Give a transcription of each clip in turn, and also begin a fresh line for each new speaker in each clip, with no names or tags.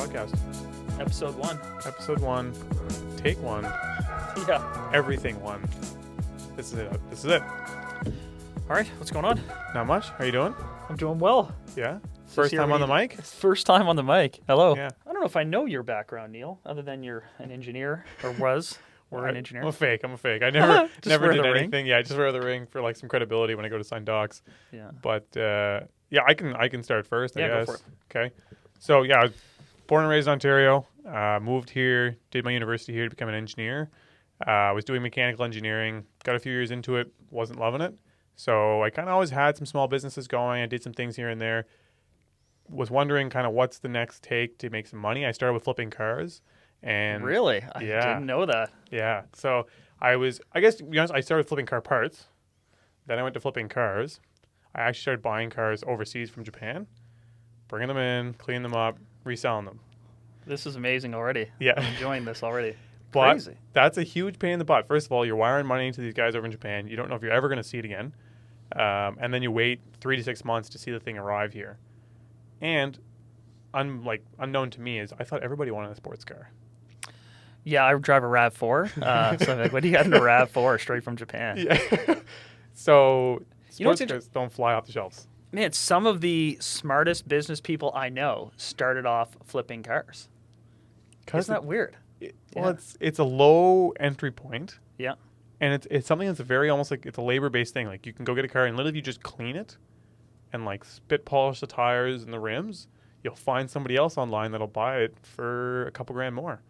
podcast.
Episode 1.
Episode 1, take 1,
Yeah.
everything 1. This is it. This is it.
All right, what's going on?
Not much. How you doing?
I'm doing well.
Yeah. First time on the mic?
First time on the mic. Hello.
Yeah.
I don't know if I know your background, Neal, other than you're an engineer, or was, or an engineer.
I'm a fake. I never
wear
did
the
anything.
ring.
Yeah, I just wear the ring for like some credibility when I go to sign docs.
Yeah.
But yeah, I can start first, I
Yeah, go
guess.
for it.
Okay. So yeah, I was born and raised in Ontario. Moved here, did my university here to become an engineer. Was doing mechanical engineering. Got a few years into it, wasn't loving it. So I kind of always had some small businesses going. I did some things here and there. Was wondering kind of what's the next take to make some money. I started with flipping cars. And
Really? I
yeah.
didn't know that.
Yeah. So I guess to be honest, I started flipping car parts. Then I went to flipping cars. I actually started buying cars overseas from Japan, bringing them in, cleaning them up, reselling them.
This is amazing already.
Yeah.
I'm enjoying this already.
But
Crazy.
that's a huge pain in the butt. First of all, you're wiring money to these guys over in Japan. You don't know if you're ever going to see it again. And then you wait 3 to 6 months to see the thing arrive here. And unknown to me is I thought everybody wanted a sports car.
Yeah, I drive a RAV4. So I'm like, what do you got in a RAV4 straight from Japan?
Yeah. So
You know what's
sports cars don't fly off the shelves.
Man, some of the smartest business people I know started off flipping cars. Isn't that weird?
Well, it's a low entry point.
Yeah.
And it's something that's very almost like it's a labor-based thing. Like you can go get a car and literally if you just clean it and like spit polish the tires and the rims, you'll find somebody else online that'll buy it for a couple grand more.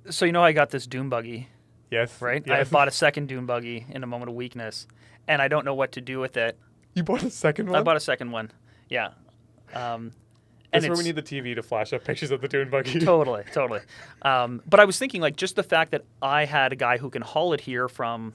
So you know I got this dune buggy,
Yes.
right?
Yes.
I bought a second dune buggy in a moment of weakness, and I don't know what to do with it.
You bought a second one?
I bought a second one. Yeah.
That's where we need the TV to flash up pictures of the dune buggy.
Totally. But I was thinking, like, just the fact that I had a guy who can haul it here from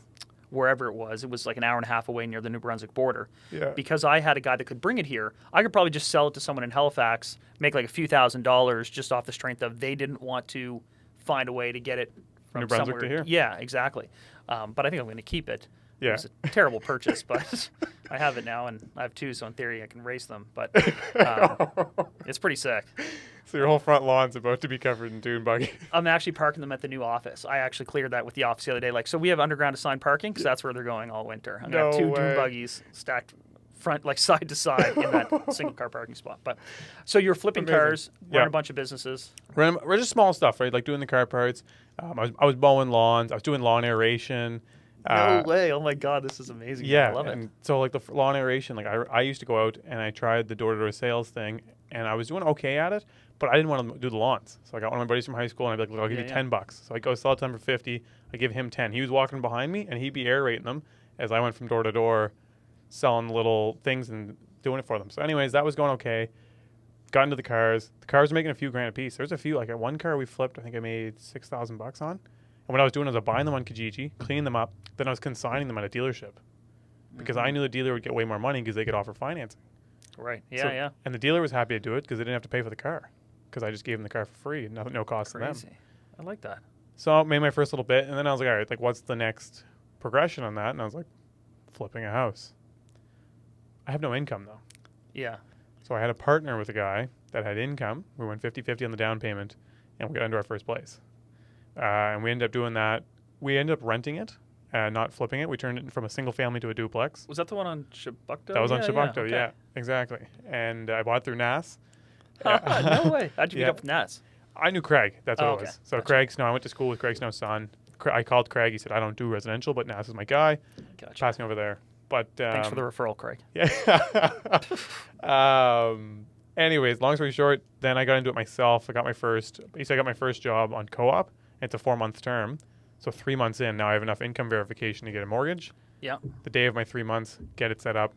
wherever it was like an hour and a half away near the New Brunswick border.
Yeah.
Because I had a guy that could bring it here, I could probably just sell it to someone in Halifax, make like a few $1,000s just off the strength of they didn't want to find a way to get it from
New Brunswick
somewhere.
to here?
Yeah, exactly. But I think I'm going to keep it.
Yeah.
It was a terrible purchase, but I have it now, and I have two, so in theory I can race them. But it's pretty sick.
So your whole front lawn's about to be covered in dune buggy.
I'm actually parking them at the new office. I actually cleared that with the office the other day. Like, so we have underground assigned parking because that's where they're going all winter. I'm going to have two dune buggies stacked front, like side to side in that single car parking spot. But so you're flipping
Amazing.
cars, running
Yeah.
a bunch of businesses.
We're just small stuff, right? Like doing the car parts. I was mowing lawns. I was doing lawn aeration.
No way. Oh my God, this is amazing.
Yeah,
I love
and
it.
so like the lawn aeration, like I used to go out and I tried the door-to-door sales thing, and I was doing okay at it, but I didn't want to do the lawns. So I got one of my buddies from high school, and I'd be like, "Look, I'll give you $10." So I go sell it to him for $50. I give him 10. He was walking behind me, and he'd be aerating them as I went from door to door, selling little things and doing it for them. So, anyways, that was going okay. Got into the cars. The cars were making a few grand a piece. There's a few, like at one car we flipped, I think I made $6,000 on. And what I was doing was I was buying them on Kijiji, cleaning them up, then I was consigning them at a dealership because I knew the dealer would get way more money because they could offer financing.
Right. Yeah,
So-
yeah.
And the dealer was happy to do it because they didn't have to pay for the car because I just gave them the car for free, no cost to them.
Crazy. I like that.
So I made my first little bit, and then I was like, all right, like what's the next progression on that? And I was like, flipping a house. I have no income though.
Yeah.
So I had a partner with a guy that had income. We went 50-50 on the down payment, and we got into our first place. And we ended up doing that. We ended up renting it, not flipping it. We turned it from a single family to a duplex.
Was that the one on Shabukto?
That was on
Yeah,
Shabukto,
okay.
yeah, exactly. And I bought it through NAS.
No way. How'd you
Yeah.
meet up with Nats?
I knew Craig. That's what
Oh,
it
okay.
was. So
Gotcha.
Craig Snow, I went to school with Craig Snow's son. I called Craig. He said, I don't do residential, but NAS is my guy.
Gotcha.
Pass me over there. But
Thanks for the referral, Craig.
Yeah. Anyways, long story short, then I got into it myself. I got my first job on co-op. It's a 4-month term. So 3 months in, now I have enough income verification to get a mortgage.
Yeah.
The day of my 3 months, get it set up,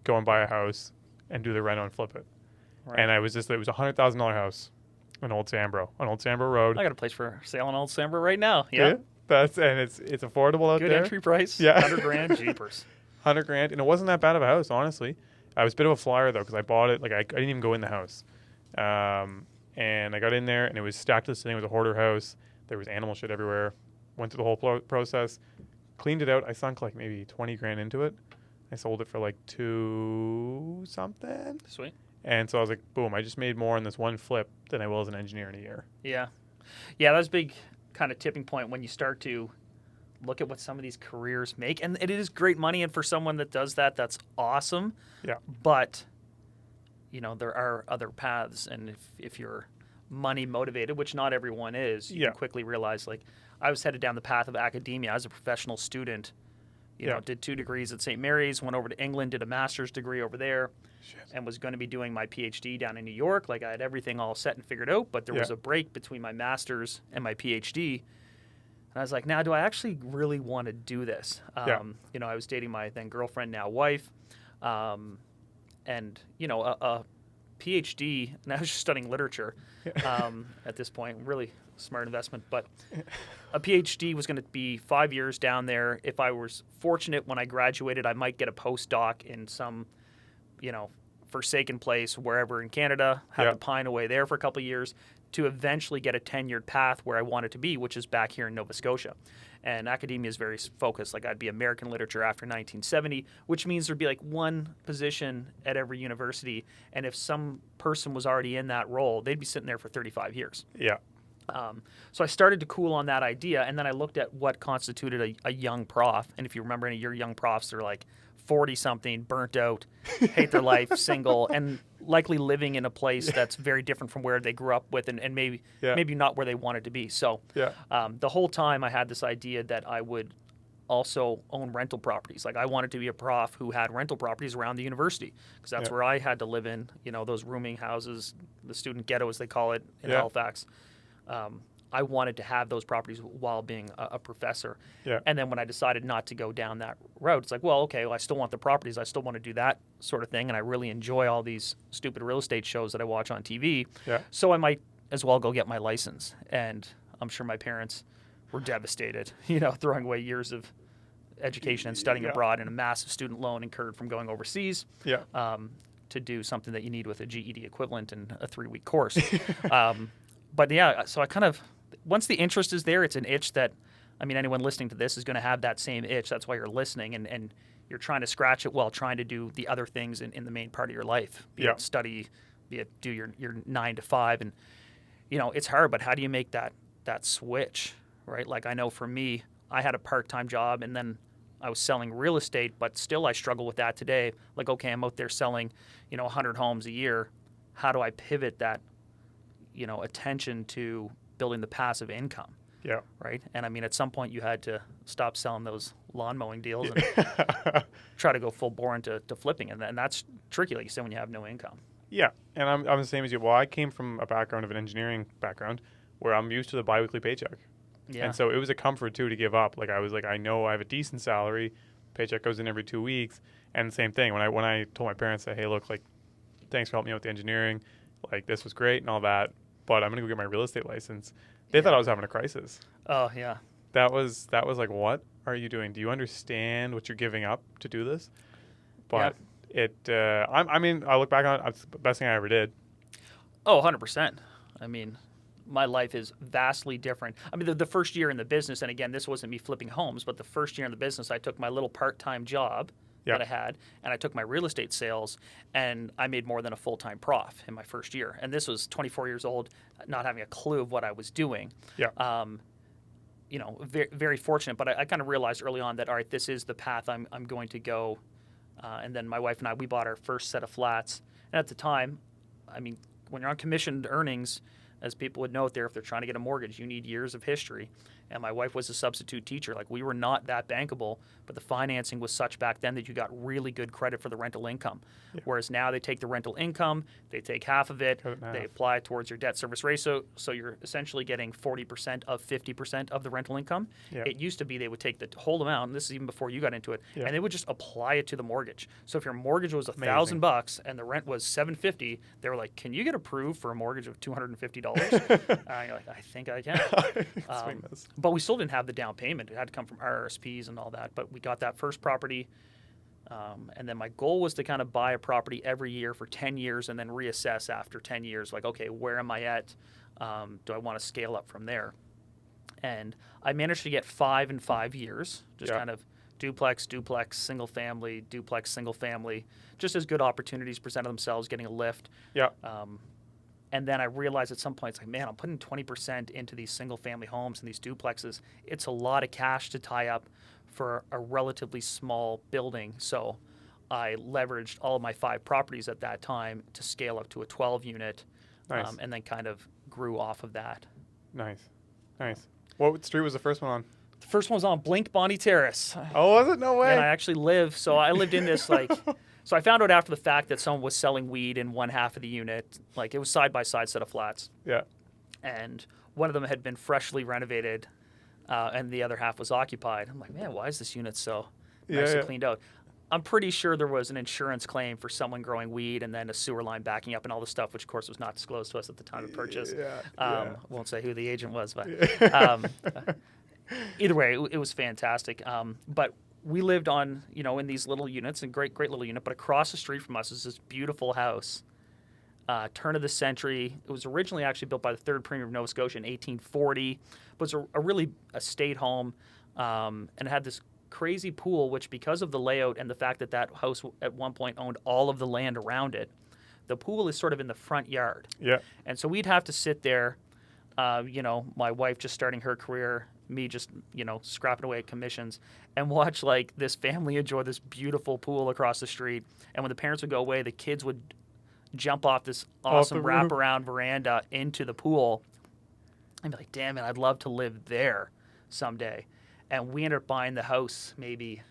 go and buy a house, and do the reno and flip it.
Right.
And it was a $100,000 house on Old Sambro Road.
I got a place for sale on Old Sambro right now.
Yeah. It's affordable out
Good
there.
entry price.
Yeah.
$100,000 jeepers.
$100,000, and it wasn't that bad of a house, honestly. I was a bit of a flyer though because I bought it like I didn't even go in the house, and I got in there and it was stacked to the ceiling. It was a hoarder house. There was animal shit everywhere. Went through the whole process, cleaned it out. I sunk like maybe $20,000 into it. I sold it for like $2 something,
Sweet.
And so I was like, boom, I just made more in this one flip than I will as an engineer in a year.
Yeah. Yeah, that's a big kind of tipping point when you start to look at what some of these careers make. And it is great money, and for someone that does that, that's awesome.
Yeah.
But, there are other paths, and if you're money motivated, which not everyone is, you can quickly realize, like, I was headed down the path of academia. I was a professional student, did 2 degrees at St. Mary's, went over to England, did a master's degree over there, and was going to be doing my PhD down in New York. Like, I had everything all set and figured out, but there was a break between my master's and my PhD. And I was like, now, do I actually really want to do this? I was dating my then girlfriend, now wife, and, a PhD, and I was just studying literature at this point, really smart investment. But a PhD was going to be 5 years down there. If I was fortunate when I graduated, I might get a postdoc in some, forsaken place wherever in Canada, have to pine away there for a couple of years to eventually get a tenured path where I wanted to be, which is back here in Nova Scotia. And academia is very focused. Like, I'd be American literature after 1970, which means there'd be like one position at every university. And if some person was already in that role, they'd be sitting there for 35 years.
Yeah.
So I started to cool on that idea. And then I looked at what constituted a young prof. And if you remember any of your young profs, they're like 40-something, burnt out, hate their life, single, and likely living in a place that's very different from where they grew up with, and maybe not where they wanted to be. So the whole time I had this idea that I would also own rental properties. Like, I wanted to be a prof who had rental properties around the university, because that's where I had to live in, those rooming houses, the student ghetto, as they call it in Halifax. I wanted to have those properties while being a professor. Yeah. And then when I decided not to go down that road, it's like, well, okay, I still want the properties. I still want to do that sort of thing. And I really enjoy all these stupid real estate shows that I watch on TV. Yeah. So I might as well go get my license. And I'm sure my parents were devastated, throwing away years of education and studying abroad and a massive student loan incurred from going overseas to do something that you need with a GED equivalent in a 3-week course. But yeah, so I kind of, once the interest is there, it's an itch that, anyone listening to this is going to have that same itch. That's why you're listening, and you're trying to scratch it while trying to do the other things in the main part of your life. Be it study, be it do your 9 to 5. And, it's hard, but how do you make that switch, right? Like, I know for me, I had a part-time job, and then I was selling real estate, but still I struggle with that today. Like, okay, I'm out there selling, 100 homes a year. How do I pivot that, attention to building the passive income? Yeah. Right. And at some point you had to stop selling those lawn mowing deals and try to go full bore into flipping. And that's tricky, like you said, when you have no income. Yeah. And I'm the same as you. Well, I came from a background of an engineering background where I'm used to the biweekly paycheck. Yeah. And so it was a comfort too to give up. Like, I was like, I know I have a decent salary, paycheck goes in every 2 weeks. And the same thing when I told my parents that, hey, look, like, thanks for helping me out with the engineering. Like, this was great and all that, but I'm going to go get my real estate license. They thought I was having a crisis. Oh, yeah. That was like, what are you doing? Do you understand what you're giving up to do this? But I look back on it, it's the best thing I ever did. Oh, 100%. My life is vastly different. The first year in the business, and again, this wasn't me flipping homes, but the first year in the business, I took my little part-time job that I had, and I took my real estate sales, and I made more than a full-time prof in my first year. And this was 24 years old, not having a clue of what I was doing. Yeah. Very, very fortunate, but I kind of realized early on that, all right, this is the path I'm going to go. And then my wife and I, we bought our first set of flats. And at the time, when you're on commissioned earnings, as people would know out there, if they're trying to get a mortgage, you need years of history. And my wife was a substitute teacher. Like, we were not that bankable, but the financing was such back then that you got really good credit for the rental income. Yeah. Whereas now they take the rental income, they take half of it, they apply it towards your debt service ratio. So you're essentially getting 40% of 50% of the rental income. Yeah. It used to be they would take the whole amount, and this is even before you got into it, and they would just apply it to the mortgage. So if your mortgage was $1,000 and the rent was $750, they were like, can you get approved for a mortgage of $250? You're like, I think I can. But we still didn't have the down payment. It had to come from RRSPs and all that. But we got that first property. And then my goal was to kind of buy a property every year for 10 years and then reassess after 10 years. Like, okay, where am I at? Do I want to scale up from there? And I managed to get 5 in 5 years, just kind of duplex, single family, duplex, single family, just as good opportunities presented themselves, getting a lift.
Yeah.
And then I realized at some point, it's like, man, I'm putting 20% into these single family homes and these duplexes. It's a lot of cash to tie up for a relatively small building. So I leveraged all of my 5 properties at that time to scale up to a 12 unit.
Nice.
And then kind of grew off of that.
Nice. What street was the first one on?
The first one was on Blink Bonnie Terrace.
Oh, was it? No way.
And I actually I lived in this so I found out after the fact that someone was selling weed in one half of the unit. Like, it was side-by-side set of flats.
Yeah.
And one of them had been freshly renovated, and the other half was occupied. I'm like, man, why is this unit so nicely cleaned out? I'm pretty sure there was an insurance claim for someone growing weed and then a sewer line backing up and all this stuff, which, of course, was not disclosed to us at the time of purchase. Won't say who the agent was, but either way, it was fantastic. But we lived on, in these little units, and great little unit. But across the street from us is this beautiful house, turn of the century. It was originally actually built by the third Premier of Nova Scotia in 1840. But it was a really estate home, and it had this crazy pool, which, because of the layout and the fact that that house at one point owned all of the land around it, the pool is sort of in the front yard.
Yeah.
And so we'd have to sit there, my wife just starting her career, me just, scrapping away at commissions, and watch like this family enjoy this beautiful pool across the street. And when the parents would go away, the kids would jump off this awesome wraparound veranda into the pool. And be like, damn it, I'd love to live there someday. And we ended up buying the house maybe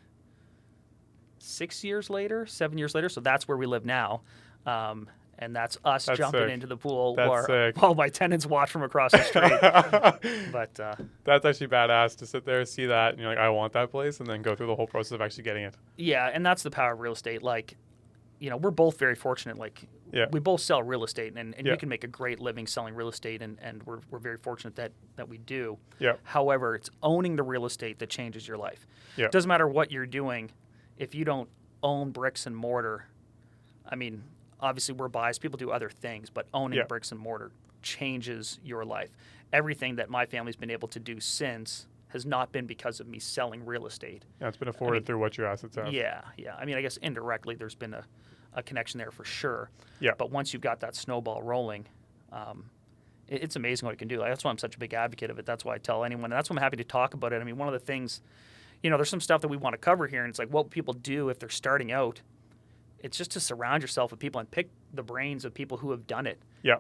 7 years later. So that's where we live now. And that's us jumping
sick.
Into the pool
Sick.
while my tenants watch from across the street. But
that's actually badass to sit there, see that, and you're like, I want that place, and then go through the whole process of actually getting it.
Yeah, and that's the power of real estate. Like, we're both very fortunate. Like, we both sell real estate, and you can make a great living selling real estate, and we're very fortunate that we do.
Yeah.
However, it's owning the real estate that changes your life.
Yeah.
It doesn't matter what you're doing. If you don't own bricks and mortar, I mean, obviously we're biased. People do other things, but owning bricks and mortar changes your life. Everything that my family's been able to do since has not been because of me selling real estate.
Yeah, it's been afforded through what your assets have.
Yeah. I mean, I guess indirectly there's been a connection there for sure.
Yeah.
But once you've got that snowball rolling, it's amazing what it can do. Like, that's why I'm such a big advocate of it. That's why I tell anyone, and that's why I'm happy to talk about it. I mean, one of the things, there's some stuff that we want to cover here, and it's like what people do if they're starting out. It's just to surround yourself with people and pick the brains of people who have done it.
Yeah.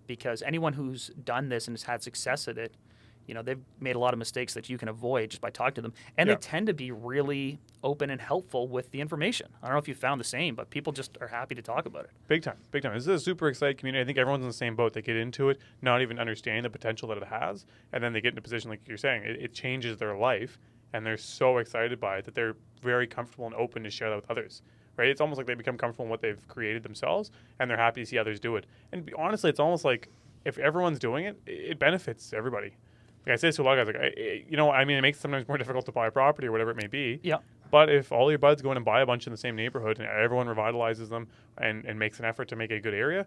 Because anyone who's done this and has had success at it, they've made a lot of mistakes that you can avoid just by talking to them. And they tend to be really open and helpful with the information. I don't know if you found the same, but people just are happy to talk about it.
Big time. This is a super excited community. I think everyone's in the same boat. They get into it, not even understanding the potential that it has, and then they get in a position, like you're saying, it changes their life, and they're so excited by it that they're very comfortable and open to share that with others. Right? It's almost like they become comfortable in what they've created themselves, and they're happy to see others do it. And honestly, it's almost like if everyone's doing it, it benefits everybody. Like I say this to a lot of guys, it makes it sometimes more difficult to buy a property or whatever it may be.
Yeah.
But if all your buds go in and buy a bunch in the same neighborhood and everyone revitalizes them and makes an effort to make it a good area,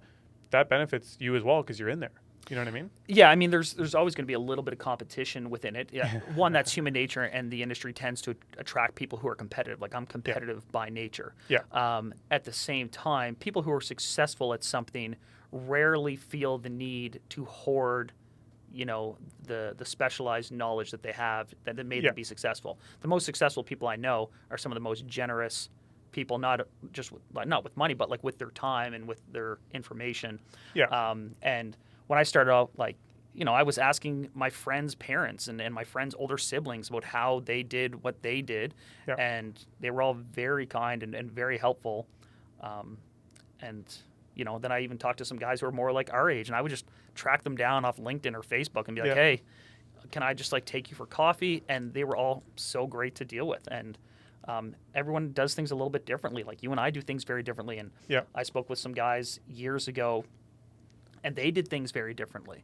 that benefits you as well because you're in there. You know what I mean?
Yeah, I mean, there's always going to be a little bit of competition within it. Yeah, one, that's human nature, and the industry tends to attract people who are competitive. Like, I'm competitive by nature.
Yeah.
At the same time, people who are successful at something rarely feel the need to hoard, the specialized knowledge that they have that made them be successful. The most successful people I know are some of the most generous people, not with money, but like with their time and with their information.
Yeah.
And when I started out, I was asking my friends' parents and my friends' older siblings about how they did what they did.
Yeah.
And they were all very kind and very helpful. Then I even talked to some guys who were more like our age, and I would just track them down off LinkedIn or Facebook and be like, hey, can I just take you for coffee? And they were all so great to deal with. And everyone does things a little bit differently. Like, you and I do things very differently. And I spoke with some guys years ago, and they did things very differently.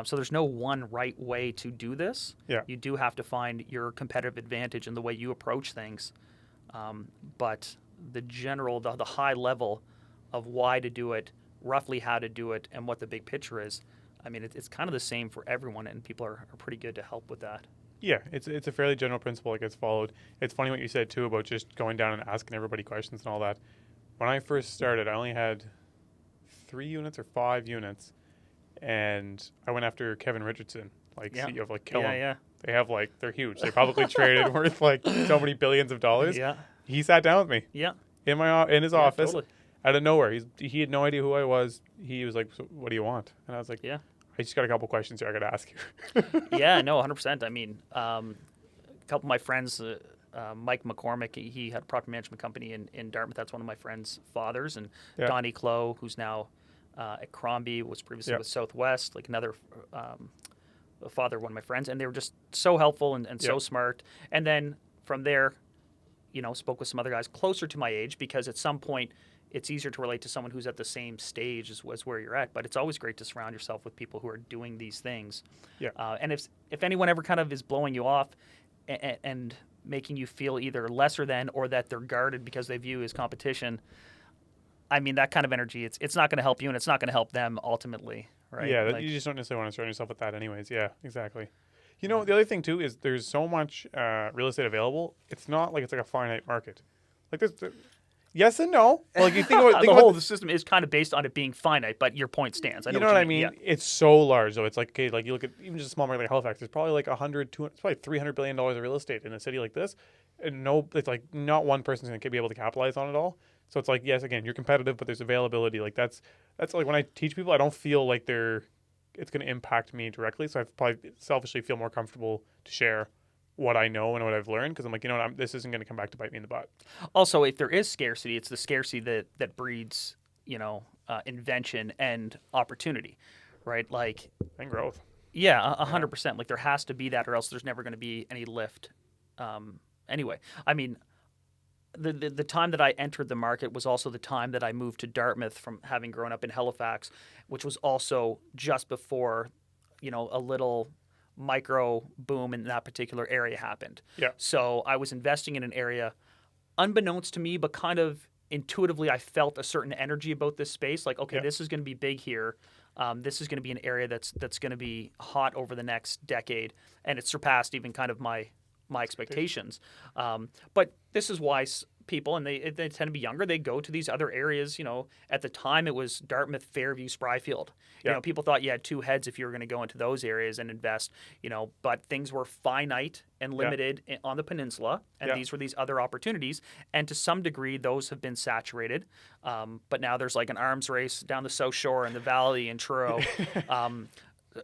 So there's no one right way to do this.
Yeah.
You do have to find your competitive advantage in the way you approach things. But the high level of why to do it, roughly how to do it, and what the big picture is, I mean, it's kind of the same for everyone, and people are pretty good to help with that.
Yeah, it's a fairly general principle that gets followed. It's funny what you said too about just going down and asking everybody questions and all that. When I first started, I only had 3 units or 5 units, and I went after Kevin Richardson, like CEO of like Killam.
Yeah.
They have like they're huge. They publicly traded worth like so many billions of dollars.
Yeah.
He sat down with me.
Yeah.
In his office.
Totally.
Out of nowhere. He had no idea who I was. He was like, so what do you want? And I was like,
Yeah.
I just got a couple questions here I got to ask you.
Yeah, no, 100%. I mean, a couple of my friends, Mike McCormick, he had a property management company in Dartmouth. That's one of my friend's fathers. And Donnie Clow, who's now at Crombie, was previously with Southwest, like another father of one of my friends. And they were just so helpful and so smart. And then from there, spoke with some other guys closer to my age, because at some point it's easier to relate to someone who's at the same stage as where you're at. But it's always great to surround yourself with people who are doing these things. Yeah. And if anyone ever kind of is blowing you off and making you feel either lesser than or that they're guarded because they view as competition, I mean, that kind of energy, it's not going to help you and it's not going to help them ultimately, right?
Yeah, you just don't necessarily want to surround yourself with that anyways. Yeah, exactly. The other thing too is there's so much real estate available. It's not like it's like a finite market. Like there's yes and no. Like you think about
the system is kind of based on it being finite, but your point stands.
You know what I mean? Yeah. It's so large though. It's like, okay, like you look at even just a small market like Halifax, there's probably like 100, 200, it's probably $300 billion of real estate in a city like this. And it's like not one person's going to be able to capitalize on it all. So it's like, yes, again, you're competitive, but there's availability. Like that's like when I teach people, I don't feel like it's going to impact me directly. So I probably selfishly feel more comfortable to share what I know and what I've learned, because I'm like, this isn't going to come back to bite me in the butt.
Also, if there is scarcity, it's the scarcity that breeds, invention and opportunity, right? Like
and growth.
Yeah, 100%. Like there has to be that, or else there's never going to be any lift. Anyway, I mean, the time that I entered the market was also the time that I moved to Dartmouth from having grown up in Halifax, which was also just before, a little micro boom in that particular area happened.
Yeah.
So I was investing in an area, unbeknownst to me, but kind of intuitively, I felt a certain energy about this space. Like, okay, this is going to be big here. This is going to be an area that's going to be hot over the next decade, and it surpassed even kind of my expectations. But this is why people, and they tend to be younger, they go to these other areas. At the time it was Dartmouth, Fairview, Spryfield. People thought you had two heads if you were going to go into those areas and invest. But things were finite and limited on the peninsula, and these were these other opportunities. And to some degree, those have been saturated. But now there's like an arms race down the South Shore and the Valley and Truro.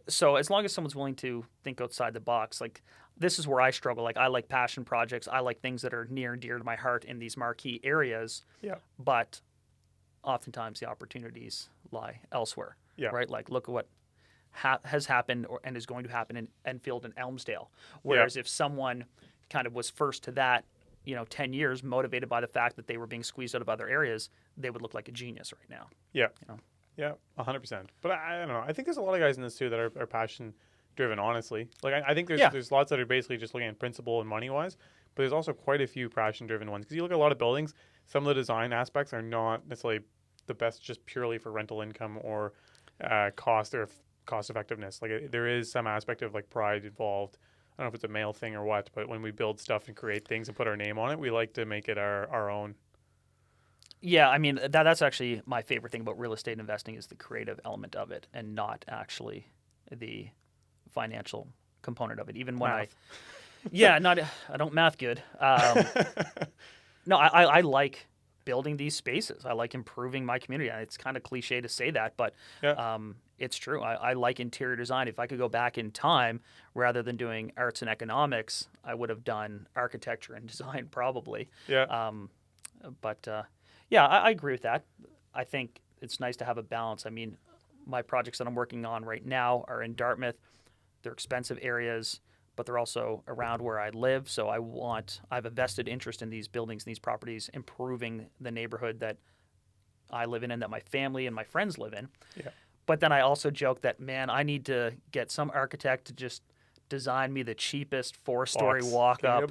So as long as someone's willing to think outside the box, like this is where I struggle. Like I like passion projects. I like things that are near and dear to my heart in these marquee areas. Yeah. But oftentimes the opportunities lie elsewhere. Yeah. Right. Like look at what has happened and is going to happen in Enfield and Elmsdale. Whereas if someone kind of was first to that, 10 years motivated by the fact that they were being squeezed out of other areas, they would look like a genius right now.
Yeah. Yeah, 100%. But I don't know. I think there's a lot of guys in this too that are passion driven, honestly. Like I think there's lots that are basically just looking at principle and money wise, but there's also quite a few passion driven ones. Because you look at a lot of buildings, some of the design aspects are not necessarily the best just purely for rental income or cost effectiveness. Like there is some aspect of like pride involved. I don't know if it's a male thing or what, but when we build stuff and create things and put our name on it, we like to make it our own.
Yeah, I mean, that's actually my favorite thing about real estate investing is the creative element of it and not actually the financial component of it. Even when I don't math good. No, I like building these spaces. I like improving my community. It's kind of cliche to say that, but it's true. I like interior design. If I could go back in time, rather than doing arts and economics, I would have done architecture and design probably. Yeah. I agree with that. I think it's nice to have a balance. I mean, my projects that I'm working on right now are in Dartmouth. They're expensive areas, but they're also around where I live. So I have a vested interest in these buildings, these properties, improving the neighborhood that I live in and that my family and my friends live in. Yeah. But then I also joke that, man, I need to get some architect to just design me the cheapest 4-story walk-up,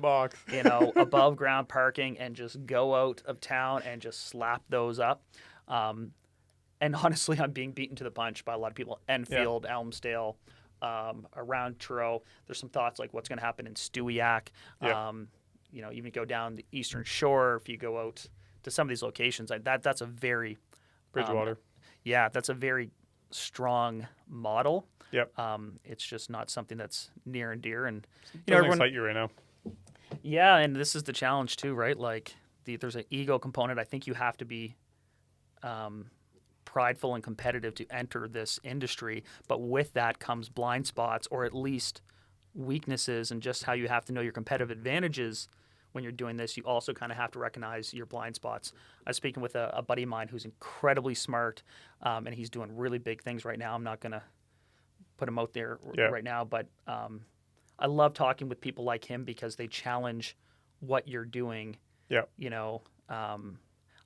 above ground parking, and just go out of town and just slap those up. And honestly, I'm being beaten to the punch by a lot of people. Enfield, Elmsdale, around Truro. There's some thoughts like what's going to happen in Stewiacke.
Yeah.
Even go down the Eastern Shore. If you go out to some of these locations, that's a very
Bridgewater.
that's a very strong model.
Yep.
It's just not something that's near and dear. And
Doesn't excite you right now.
Yeah, and this is the challenge too, right? Like there's an ego component. I think you have to be prideful and competitive to enter this industry, but with that comes blind spots or at least weaknesses, and just how you have to know your competitive advantages when you're doing this. You also kind of have to recognize your blind spots. I was speaking with a buddy of mine who's incredibly smart, and he's doing really big things right now. I'm not going to put him out there right now, but I love talking with people like him because they challenge what you're doing.
Yeah.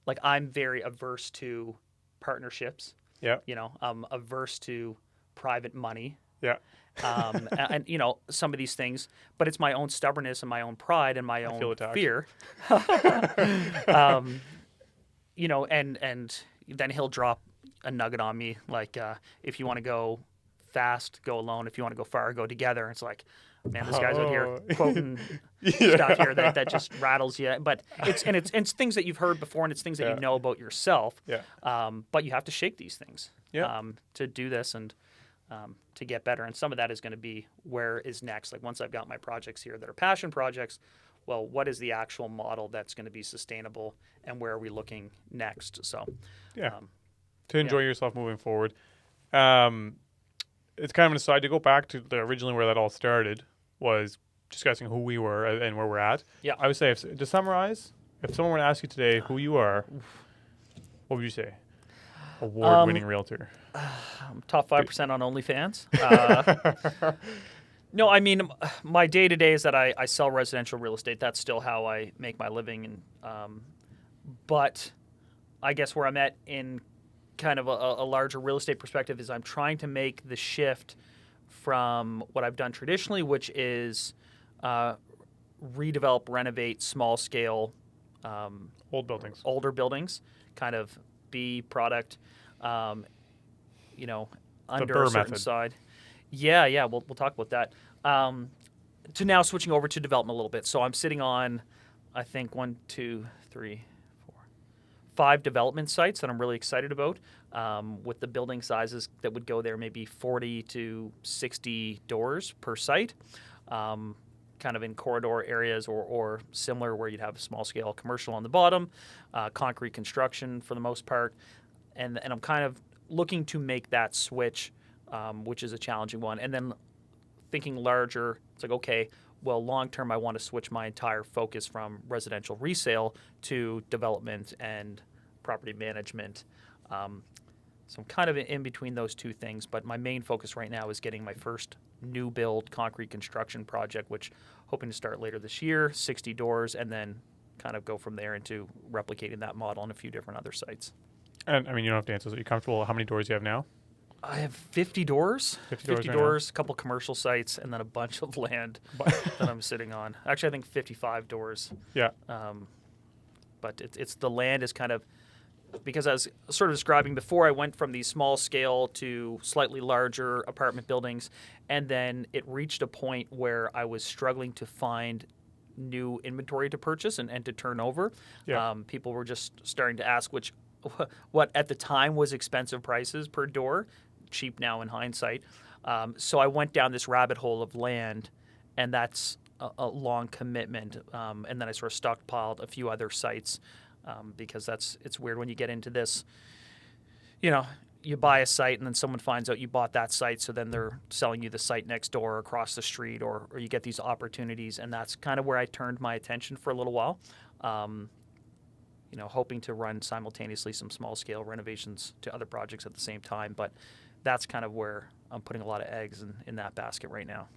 Like I'm very averse to partnerships.
Yeah.
I'm averse to private money.
Yeah.
And some of these things, but it's my own stubbornness and my own pride and my own fear. And then he'll drop a nugget on me like, if you want to go fast, go alone. If you want to go far, go together. It's like, man, this guy's out here quoting stuff here that just rattles you. But it's things that you've heard before, and it's things that you know about yourself.
Yeah.
But you have to shake these things
yeah.
To do this and to get better. And some of that is going to be where is next. Like once I've got my projects here that are passion projects, well, what is the actual model that's going to be sustainable, and where are we looking next? So,
to enjoy yourself moving forward. It's kind of an aside to go back to originally where that all started was discussing who we were and where we're at.
Yeah.
I would say, to summarize, if someone were to ask you today who you are, what would you say? Award-winning realtor.
Top 5% on OnlyFans. No, I mean, my day-to-day is that I sell residential real estate. That's still how I make my living. And but I guess where I'm at in kind of a larger real estate perspective is I'm trying to make the shift from what I've done traditionally, which is redevelop, renovate, small-scale older buildings, kind of B product, under a certain side. Yeah, we'll talk about that. To now switching over to development a little bit. So I'm sitting on, I think, 5 development sites that I'm really excited about, with the building sizes that would go there, maybe 40 to 60 doors per site, kind of in corridor areas or similar where you'd have small-scale commercial on the bottom, concrete construction for the most part. And I'm kind of looking to make that switch, which is a challenging one. And then thinking larger, it's like, okay, well, long-term, I want to switch my entire focus from residential resale to development and property management. So I'm kind of in between those two things, but my main focus right now is getting my first new build concrete construction project, which hoping to start later this year, 60 doors, and then kind of go from there into replicating that model on a few different other sites.
And, I mean, you don't have to answer. So you're comfortable how many doors you have now?
I have 50 doors. 50 doors, a couple commercial sites, and then a bunch of land that I'm sitting on. Actually, I think 55 doors.
Yeah.
But it's the land is kind of, because I was sort of describing before, I went from these small scale to slightly larger apartment buildings, and then it reached a point where I was struggling to find new inventory to purchase and to turn over.
Yeah.
People were just starting to ask what at the time was expensive prices per door, cheap now in hindsight. So I went down this rabbit hole of land, and that's a long commitment. And then I sort of stockpiled a few other sites, because it's weird when you get into this. You buy a site and then someone finds out you bought that site, so then they're selling you the site next door or across the street, or you get these opportunities, and that's kind of where I turned my attention for a little while. Hoping to run simultaneously some small-scale renovations to other projects at the same time, but that's kind of where I'm putting a lot of eggs in that basket right now.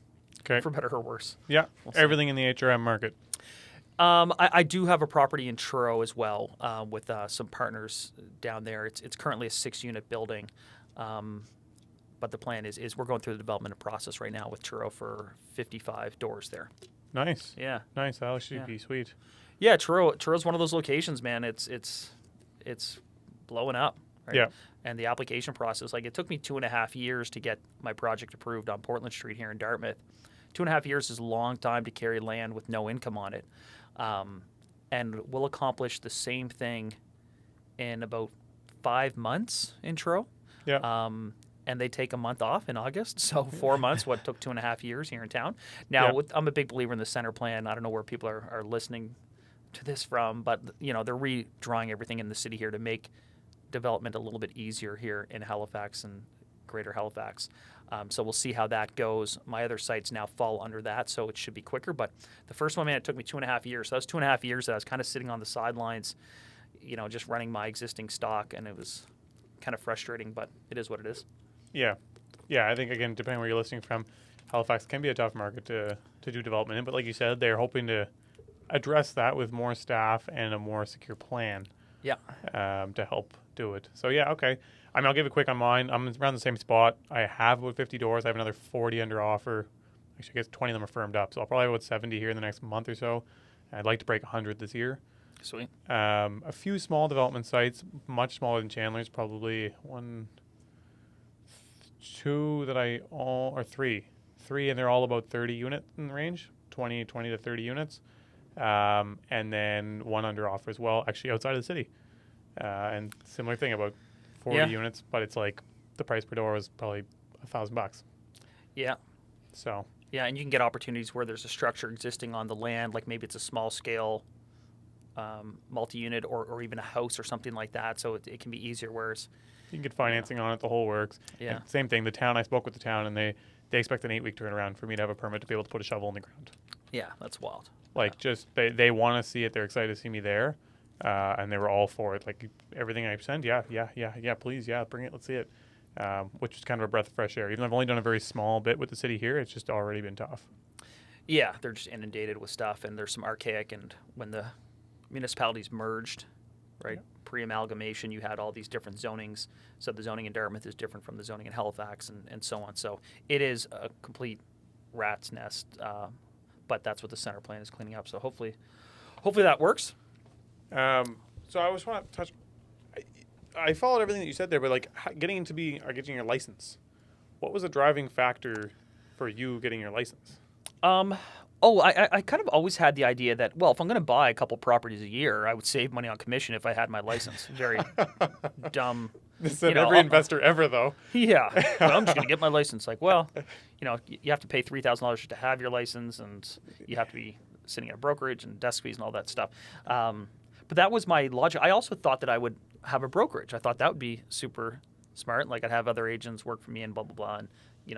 Okay.
For better or worse.
Yeah. Everything in the HRM market.
I do have a property in Truro as well, with some partners down there. It's currently a 6-unit building, but the plan is we're going through the development process right now with Truro for 55 doors there.
Nice.
Yeah.
Nice. That should be sweet.
Yeah, Truro's one of those locations, man. It's blowing up. right?
Yeah.
And the application process, like it took me 2.5 years to get my project approved on Portland Street here in Dartmouth. 2.5 years is a long time to carry land with no income on it. And we'll accomplish the same thing in about 5 months intro.
Yeah.
And they take a month off in August. So 4 months, what took 2.5 years here in town. Now, I'm a big believer in the center plan. I don't know where people are listening to this from, but they're redrawing everything in the city here to make development a little bit easier here in Halifax and Greater Halifax. So we'll see how that goes. My other sites now fall under that, so it should be quicker. But the first one, man, it took me 2.5 years. So that was 2.5 years that I was kind of sitting on the sidelines, just running my existing stock, and it was kind of frustrating, but it is what it is.
Yeah. I think, again, depending where you're listening from, Halifax can be a tough market to do development in. But like you said, they're hoping to address that with more staff and a more secure plan.
Yeah.
To help do it. So, yeah, okay. I mean, I'll give it quick on mine. I'm around the same spot. I have about 50 doors. I have another 40 under offer. Actually, I guess 20 of them are firmed up. So I'll probably have about 70 here in the next month or so. I'd like to break 100 this year.
Sweet.
A few small development sites, much smaller than Chandler's, probably three, and they're all about 30 unit in the range, 20 to 30 units. And then one under offer as well, actually outside of the city. And similar thing, about 40 units, but it's like the price per door is probably $1,000.
Yeah.
So.
Yeah, and you can get opportunities where there's a structure existing on the land, like maybe it's a small scale multi-unit or even a house or something like that. So it can be easier, whereas
you can get financing on it, the whole works.
Yeah.
And same thing, the town, I spoke with the town, and they expect an 8-week turnaround for me to have a permit to be able to put a shovel in the ground.
Yeah, that's wild.
Just they want to see it. They're excited to see me there, and they were all for it. Like everything I send, yeah, please, bring it, let's see it. Which is kind of a breath of fresh air. Even though I've only done a very small bit with the city here, it's just already been tough.
Yeah, they're just inundated with stuff, and there's some archaic. And when the municipalities merged, right, pre-amalgamation, you had all these different zonings. So the zoning in Dartmouth is different from the zoning in Halifax, and so on. So it is a complete rat's nest. But that's what the center plan is cleaning up. So hopefully that works.
So I just want to touch. I followed everything that you said there, but like getting your license. What was the driving factor for you getting your license?
I kind of always had the idea that, well, if I'm going to buy a couple properties a year, I would save money on commission if I had my license. Very dumb.
This is every investor ever, though.
Yeah. Well, I'm just going to get my license. Like, well, you have to pay $3,000 to have your license, and you have to be sitting at a brokerage and desk fees and all that stuff. But that was my logic. I also thought that I would have a brokerage. I thought that would be super smart. Like, I'd have other agents work for me and blah, blah, blah. And,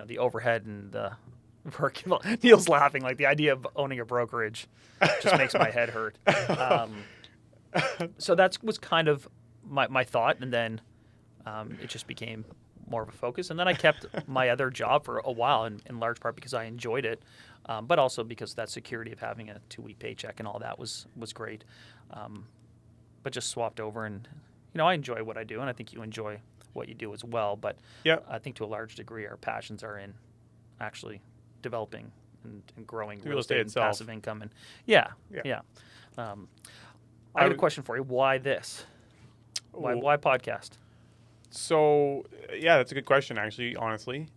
the overhead and the work. Well, Neal's laughing. Like, the idea of owning a brokerage just makes my head hurt. So that was kind of my thought. And then it just became more of a focus. And then I kept my other job for a while, in large part because I enjoyed it, but also because that security of having a 2-week paycheck and all that was great. But just swapped over, and I enjoy what I do, and I think you enjoy what you do as well. But I think to a large degree our passions are in actually developing and growing real estate and
itself.
Passive income. And yeah. I have a question for you. Why this? Why podcast?
So, that's a good question, actually, honestly.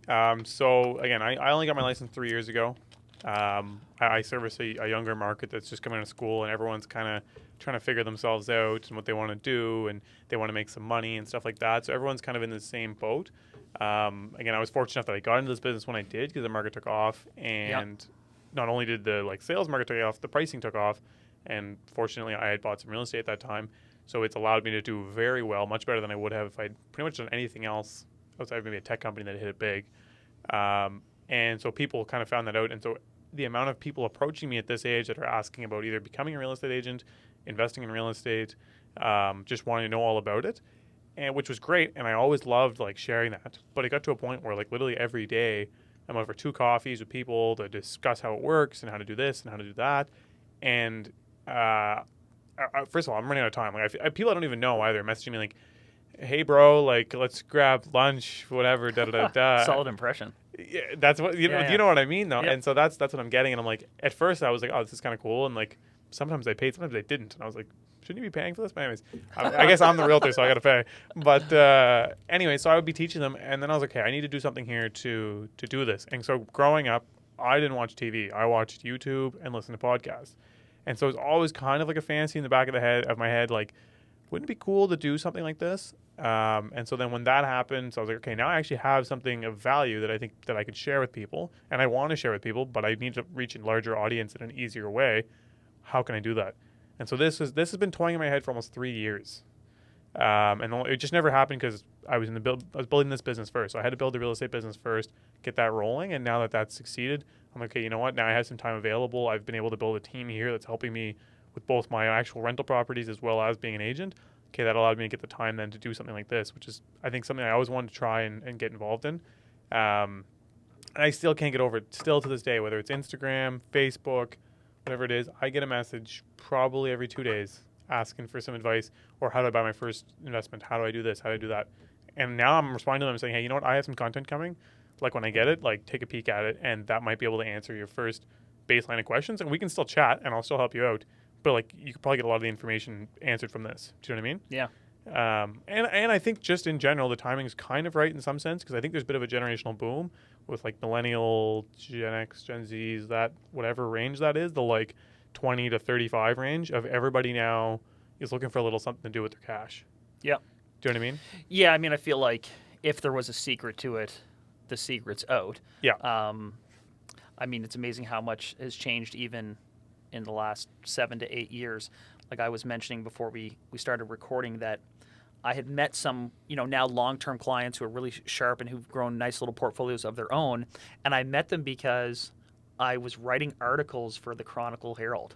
So, again, I only got my license 3 years ago. I service a younger market that's just coming out of school, and everyone's kind of trying to figure themselves out and what they want to do, and they want to make some money and stuff like that. So everyone's kind of in the same boat. Again, I was fortunate enough that I got into this business when I did because the market took off, and not only did the sales market take off, the pricing took off, and fortunately I had bought some real estate at that time. So it's allowed me to do very well, much better than I would have if I'd pretty much done anything else outside of maybe a tech company that hit it big. And so people kind of found that out. And so the amount of people approaching me at this age that are asking about either becoming a real estate agent, investing in real estate, just wanting to know all about it, and which was great. And I always loved sharing that. But it got to a point where literally every day I'm out for 2 coffees with people to discuss how it works and how to do this and how to do that. And first of all, I'm running out of time. People I don't even know either messaging me hey bro, let's grab lunch, whatever, da da da da.
Solid impression.
Yeah, that's what you know what I mean though.
Yep.
And so that's what I'm getting. And I'm at first I was oh, this is kind of cool, and sometimes they paid, sometimes they didn't. And I was like, shouldn't you be paying for this? But anyways, I guess I'm the realtor, so I got to pay. But anyway, so I would be teaching them. And then I was like, okay, I need to do something here to do this. And so growing up, I didn't watch TV. I watched YouTube and listened to podcasts. And so it was always kind of like a fantasy in the back of my head, like, wouldn't it be cool to do something like this? And so then when that happened, so I was like, okay, now I actually have something of value that I think that I could share with people, and I want to share with people, but I need to reach a larger audience in an easier way. How can I do that? And so this has been toying in my head for almost 3 years, and it just never happened because I was building this business first. So I had to build the real estate business first, get that rolling, and now that that's succeeded, I'm like, okay, you know what? Now I have some time available. I've been able to build a team here that's helping me with both my actual rental properties as well as being an agent. Okay, that allowed me to get the time then to do something like this, which is, I think, something I always wanted to try and get involved in. And I still can't get over it, still to this day, whether it's Instagram, Facebook, whatever it is, I get a message probably every 2 days asking for some advice, or how do I buy my first investment? How do I do this? How do I do that? And now I'm responding to them saying, hey, you know what? I have some content coming. Like when I get it, like take a peek at it, and that might be able to answer your first baseline of questions. And we can still chat, and I'll still help you out. But like you could probably get a lot of the information answered from this. Do you know what I mean?
Yeah.
And I think just in general, the timing is kind of right in some sense, because I think there's a bit of a generational boom with like millennial, Gen X, Gen Zs, that whatever range that is, the like 20 to 35 range of everybody now is looking for a little something to do with their cash.
Yeah.
Do you know what I mean?
Yeah, I mean, I feel like if there was a secret to it, the secret's out.
Yeah.
I mean, it's amazing how much has changed even in the last 7 to 8 years. Like I was mentioning before we started recording, that I had met some, now long-term clients who are really sharp and who've grown nice little portfolios of their own. And I met them because I was writing articles for the Chronicle Herald,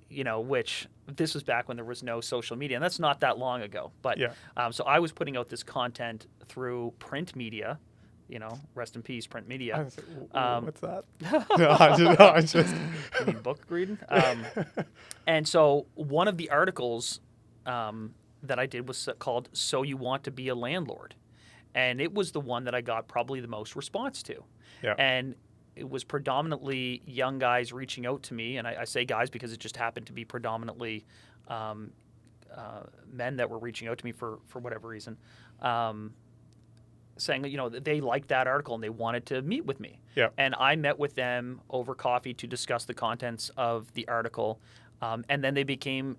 which this was back when there was no social media. And that's not that long ago. But
yeah.
So I was putting out this content through print media. Rest in peace, print media.
What's that? No, I just
you mean book reading? And so one of the articles that I did was called "So You Want to Be a Landlord," and it was the one that I got probably the most response to.
Yeah.
And it was predominantly young guys reaching out to me, and I say guys because it just happened to be predominantly men that were reaching out to me for whatever reason. Saying, they liked that article and they wanted to meet with me.
Yeah.
And I met with them over coffee to discuss the contents of the article. And then they became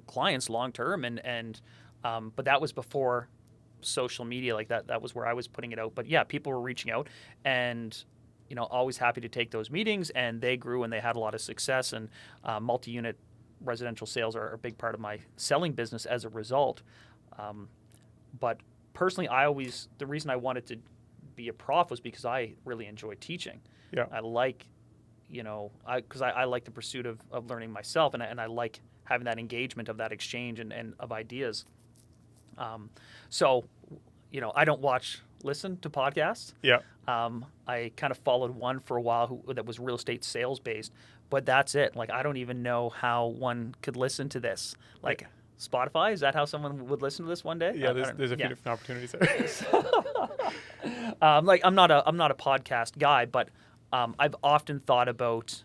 clients long term. But that was before social media like that. That was where I was putting it out. But yeah, people were reaching out and, always happy to take those meetings. And they grew and they had a lot of success. And multi-unit residential sales are a big part of my selling business as a result. But personally, the reason I wanted to be a prof was because I really enjoy teaching.
Yeah.
I like, because I like the pursuit of learning myself, and I like having that engagement of that exchange and of ideas. So, I don't listen to podcasts.
Yeah.
I kind of followed one for a while that was real estate sales based, but that's it. Like, I don't even know how one could listen to this. Like, Spotify, is that how someone would listen to this one day?
Yeah, there's a few different opportunities there.
I'm not a podcast guy, but I've often thought about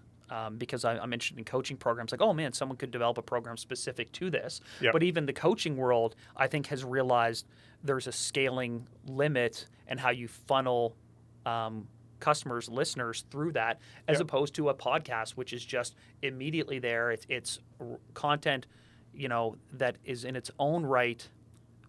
because I'm interested in coaching programs. Like, oh man, someone could develop a program specific to this.
Yep.
But even the coaching world, I think, has realized there's a scaling limit and how you funnel customers, listeners through that, as opposed to a podcast, which is just immediately there. It's content, that is in its own right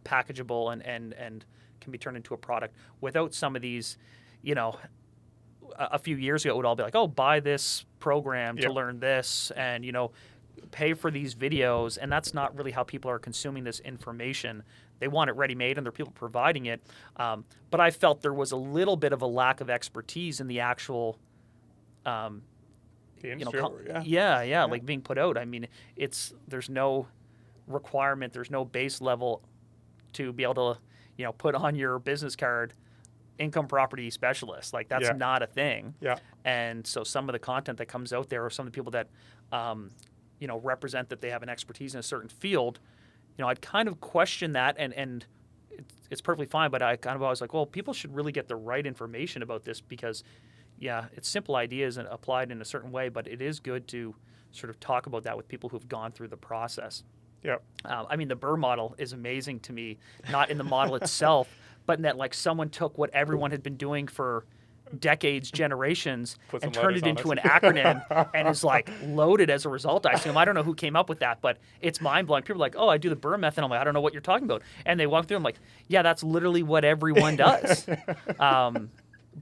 packageable and can be turned into a product without some of these, a few years ago it would all be like, oh, buy this program to learn this and, pay for these videos. And that's not really how people are consuming this information. They want it ready-made and there are people providing it. But I felt there was a little bit of a lack of expertise in the actual
the industry,
like being put out. I mean, there's no requirement, there's no base level to be able to, put on your business card income property specialist. Like that's not a thing.
Yeah.
And so some of the content that comes out there, or some of the people that, represent that they have an expertise in a certain field, I'd kind of question that, and it's perfectly fine. But I kind of always like, well, people should really get the right information about this because, it's simple ideas and applied in a certain way. But it is good to sort of talk about that with people who've gone through the process.
Yeah.
I mean, the Burr model is amazing to me, not in the model itself, but in that like someone took what everyone had been doing for decades, generations, and turned it into an acronym and is like loaded as a result. I assume. I don't know who came up with that, but it's mind blowing. People are like, oh, I do the Burr method. I'm like, I don't know what you're talking about. And they walk through. I'm like, yeah, that's literally what everyone does.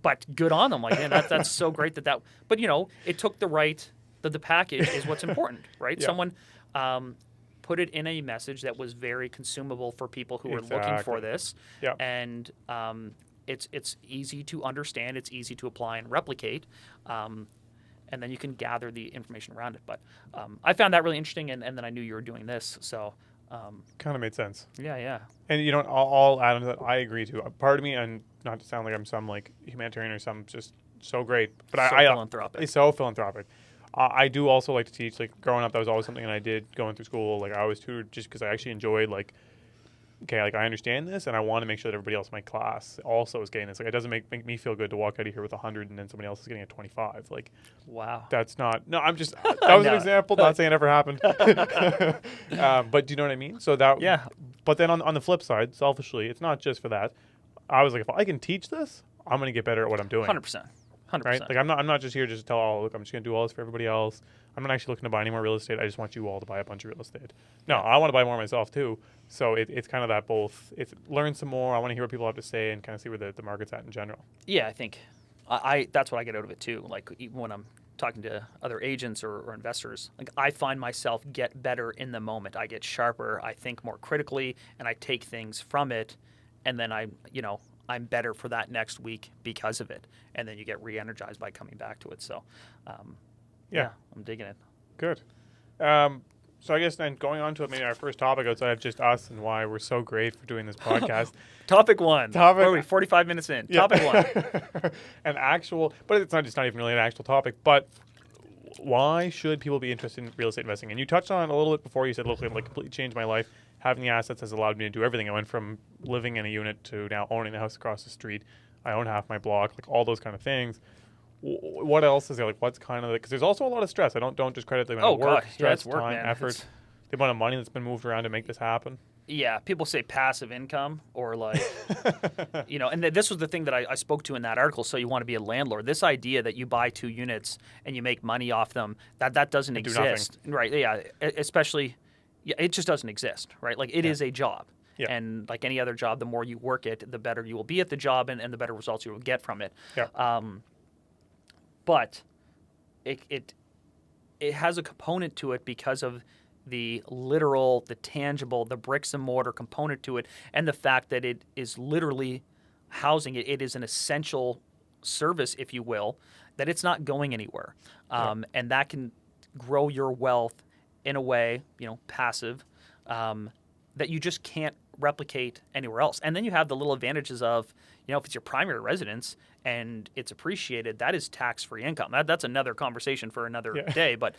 But good on them. Like, man, that's so great that. But it took the package is what's important, right?
Yeah.
Someone put it in a message that was very consumable for people who were looking for this.
Yeah.
And it's easy to understand, it's easy to apply and replicate, and then you can gather the information around it. But I found that really interesting, and then I knew you were doing this, so
kind of made sense.
Yeah.
And I'll add on to that. I agree too. Part of me, and not to sound like I'm some like humanitarian or some just so great, but
philanthropic.
It's so philanthropic. I do also like to teach. Like growing up, that was always something that I did going through school. Like I always tutored just because I actually enjoyed like. Okay, like I understand this, and I want to make sure that everybody else in my class also is getting this. Like, it doesn't make me feel good to walk out of here with 100, and then somebody else is getting a 25. Like,
wow,
that's not. No, I'm just. That was an example. Not saying it ever happened. But do you know what I mean? So that.
Yeah.
But then on the flip side, selfishly, it's not just for that. I was like, if I can teach this, I'm going to get better at what I'm doing.
100%.
Right? Like I'm not just here just to tell. Oh, look, I'm just going to do all this for everybody else. I'm not actually looking to buy any more real estate. I just want you all to buy a bunch of real estate. No, I want to buy more myself too. So it's kind of that both. It's learn some more. I want to hear what people have to say and kind of see where the market's at in general.
Yeah, I think I that's what I get out of it too. Like even when I'm talking to other agents or investors, like I find myself get better in the moment. I get sharper. I think more critically, and I take things from it, and then I'm better for that next week because of it. And then you get re-energized by coming back to it. So, yeah, I'm digging it.
Good. So I guess then going on to maybe our first topic outside of just us and why we're so great for doing this podcast.
Topic 1. Where are we? 45 minutes in. Yeah. Topic 1.
But it's not even really an actual topic. But why should people be interested in real estate investing? And you touched on it a little bit before. You said, look, it like completely changed my life. Having the assets has allowed me to do everything. I went from living in a unit to now owning the house across the street. I own half my block, like all those kind of things. What else is there? Like, what's kind of because there's also a lot of stress. I don't just credit the amount of work, stress, time, effort, the amount of money that's been moved around to make this happen.
Yeah, people say passive income or like, and this was the thing that I spoke to in that article. So you want to be a landlord. This idea that you buy 2 units and you make money off them, that doesn't exist. Right, yeah, especially, it just doesn't exist, right? Like it is a job. Yeah. And like any other job, the more you work it, the better you will be at the job and the better results you will get from it.
Yeah.
But it has a component to it because of the literal, the tangible, the bricks and mortar component to it, and the fact that it is literally housing it. It is an essential service, if you will, that it's not going anywhere. And that can grow your wealth in a way, passive, that you just can't replicate anywhere else. And then you have the little advantages of, if it's your primary residence and it's appreciated, that is tax-free income. That's another conversation for another day. But,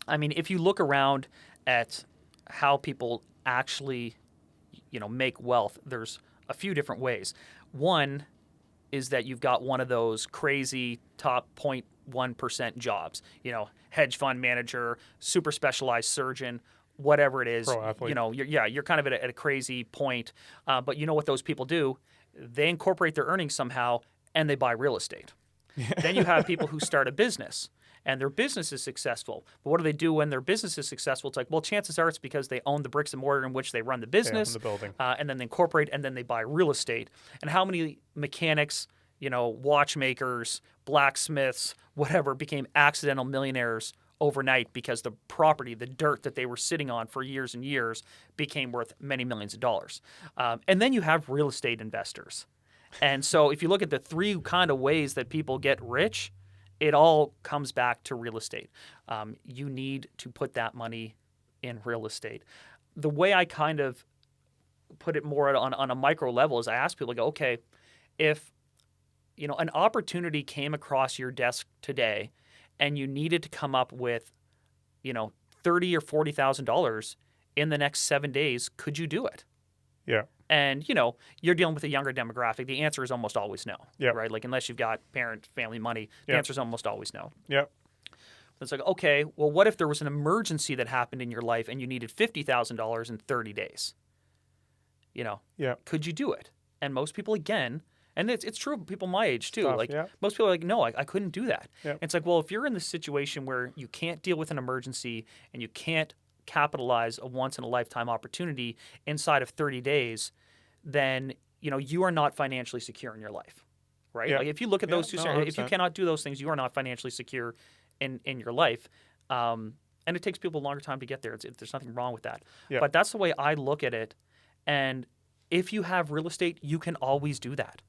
if you look around at how people actually, make wealth, there's a few different ways. One is that you've got one of those crazy top 0.1% jobs, hedge fund manager, super specialized surgeon, whatever it is, you're kind of at a crazy point. But you know what those people do? They incorporate their earnings somehow and they buy real estate. Then you have people who start a business and their business is successful. But what do they do when their business is successful? It's like, well, chances are it's because they own the bricks and mortar in which they run the business,
the building.
And then they incorporate and then they buy real estate. And how many mechanics, watchmakers, blacksmiths, whatever, became accidental millionaires overnight because the property, the dirt that they were sitting on for years and years became worth many millions of dollars. And then you have real estate investors. And so if you look at the 3 kind of ways that people get rich, it all comes back to real estate. You need to put that money in real estate. The way I kind of put it more on a micro level is I ask people, okay, if an opportunity came across your desk today and you needed to come up with, $30,000 or $40,000 in the next 7 days, could you do it?
Yeah.
And, you're dealing with a younger demographic. The answer is almost always no.
Yeah.
Right? Like, unless you've got family money, the answer is almost always no.
Yeah.
It's like, okay, well, what if there was an emergency that happened in your life and you needed $50,000 in 30 days? Could you do it? And most people, again, and it's true of people my age too. Most people are like, no, I couldn't do that.
Yep.
It's like, well, if you're in the situation where you can't deal with an emergency and you can't capitalize a once in a lifetime opportunity inside of 30 days, then you are not financially secure in your life, right?
Yeah.
Like if you look at those two, if you cannot do those things, you are not financially secure in your life. And it takes people a longer time to get there. There's nothing wrong with that.
Yeah.
But that's the way I look at it. And if you have real estate, you can always do that,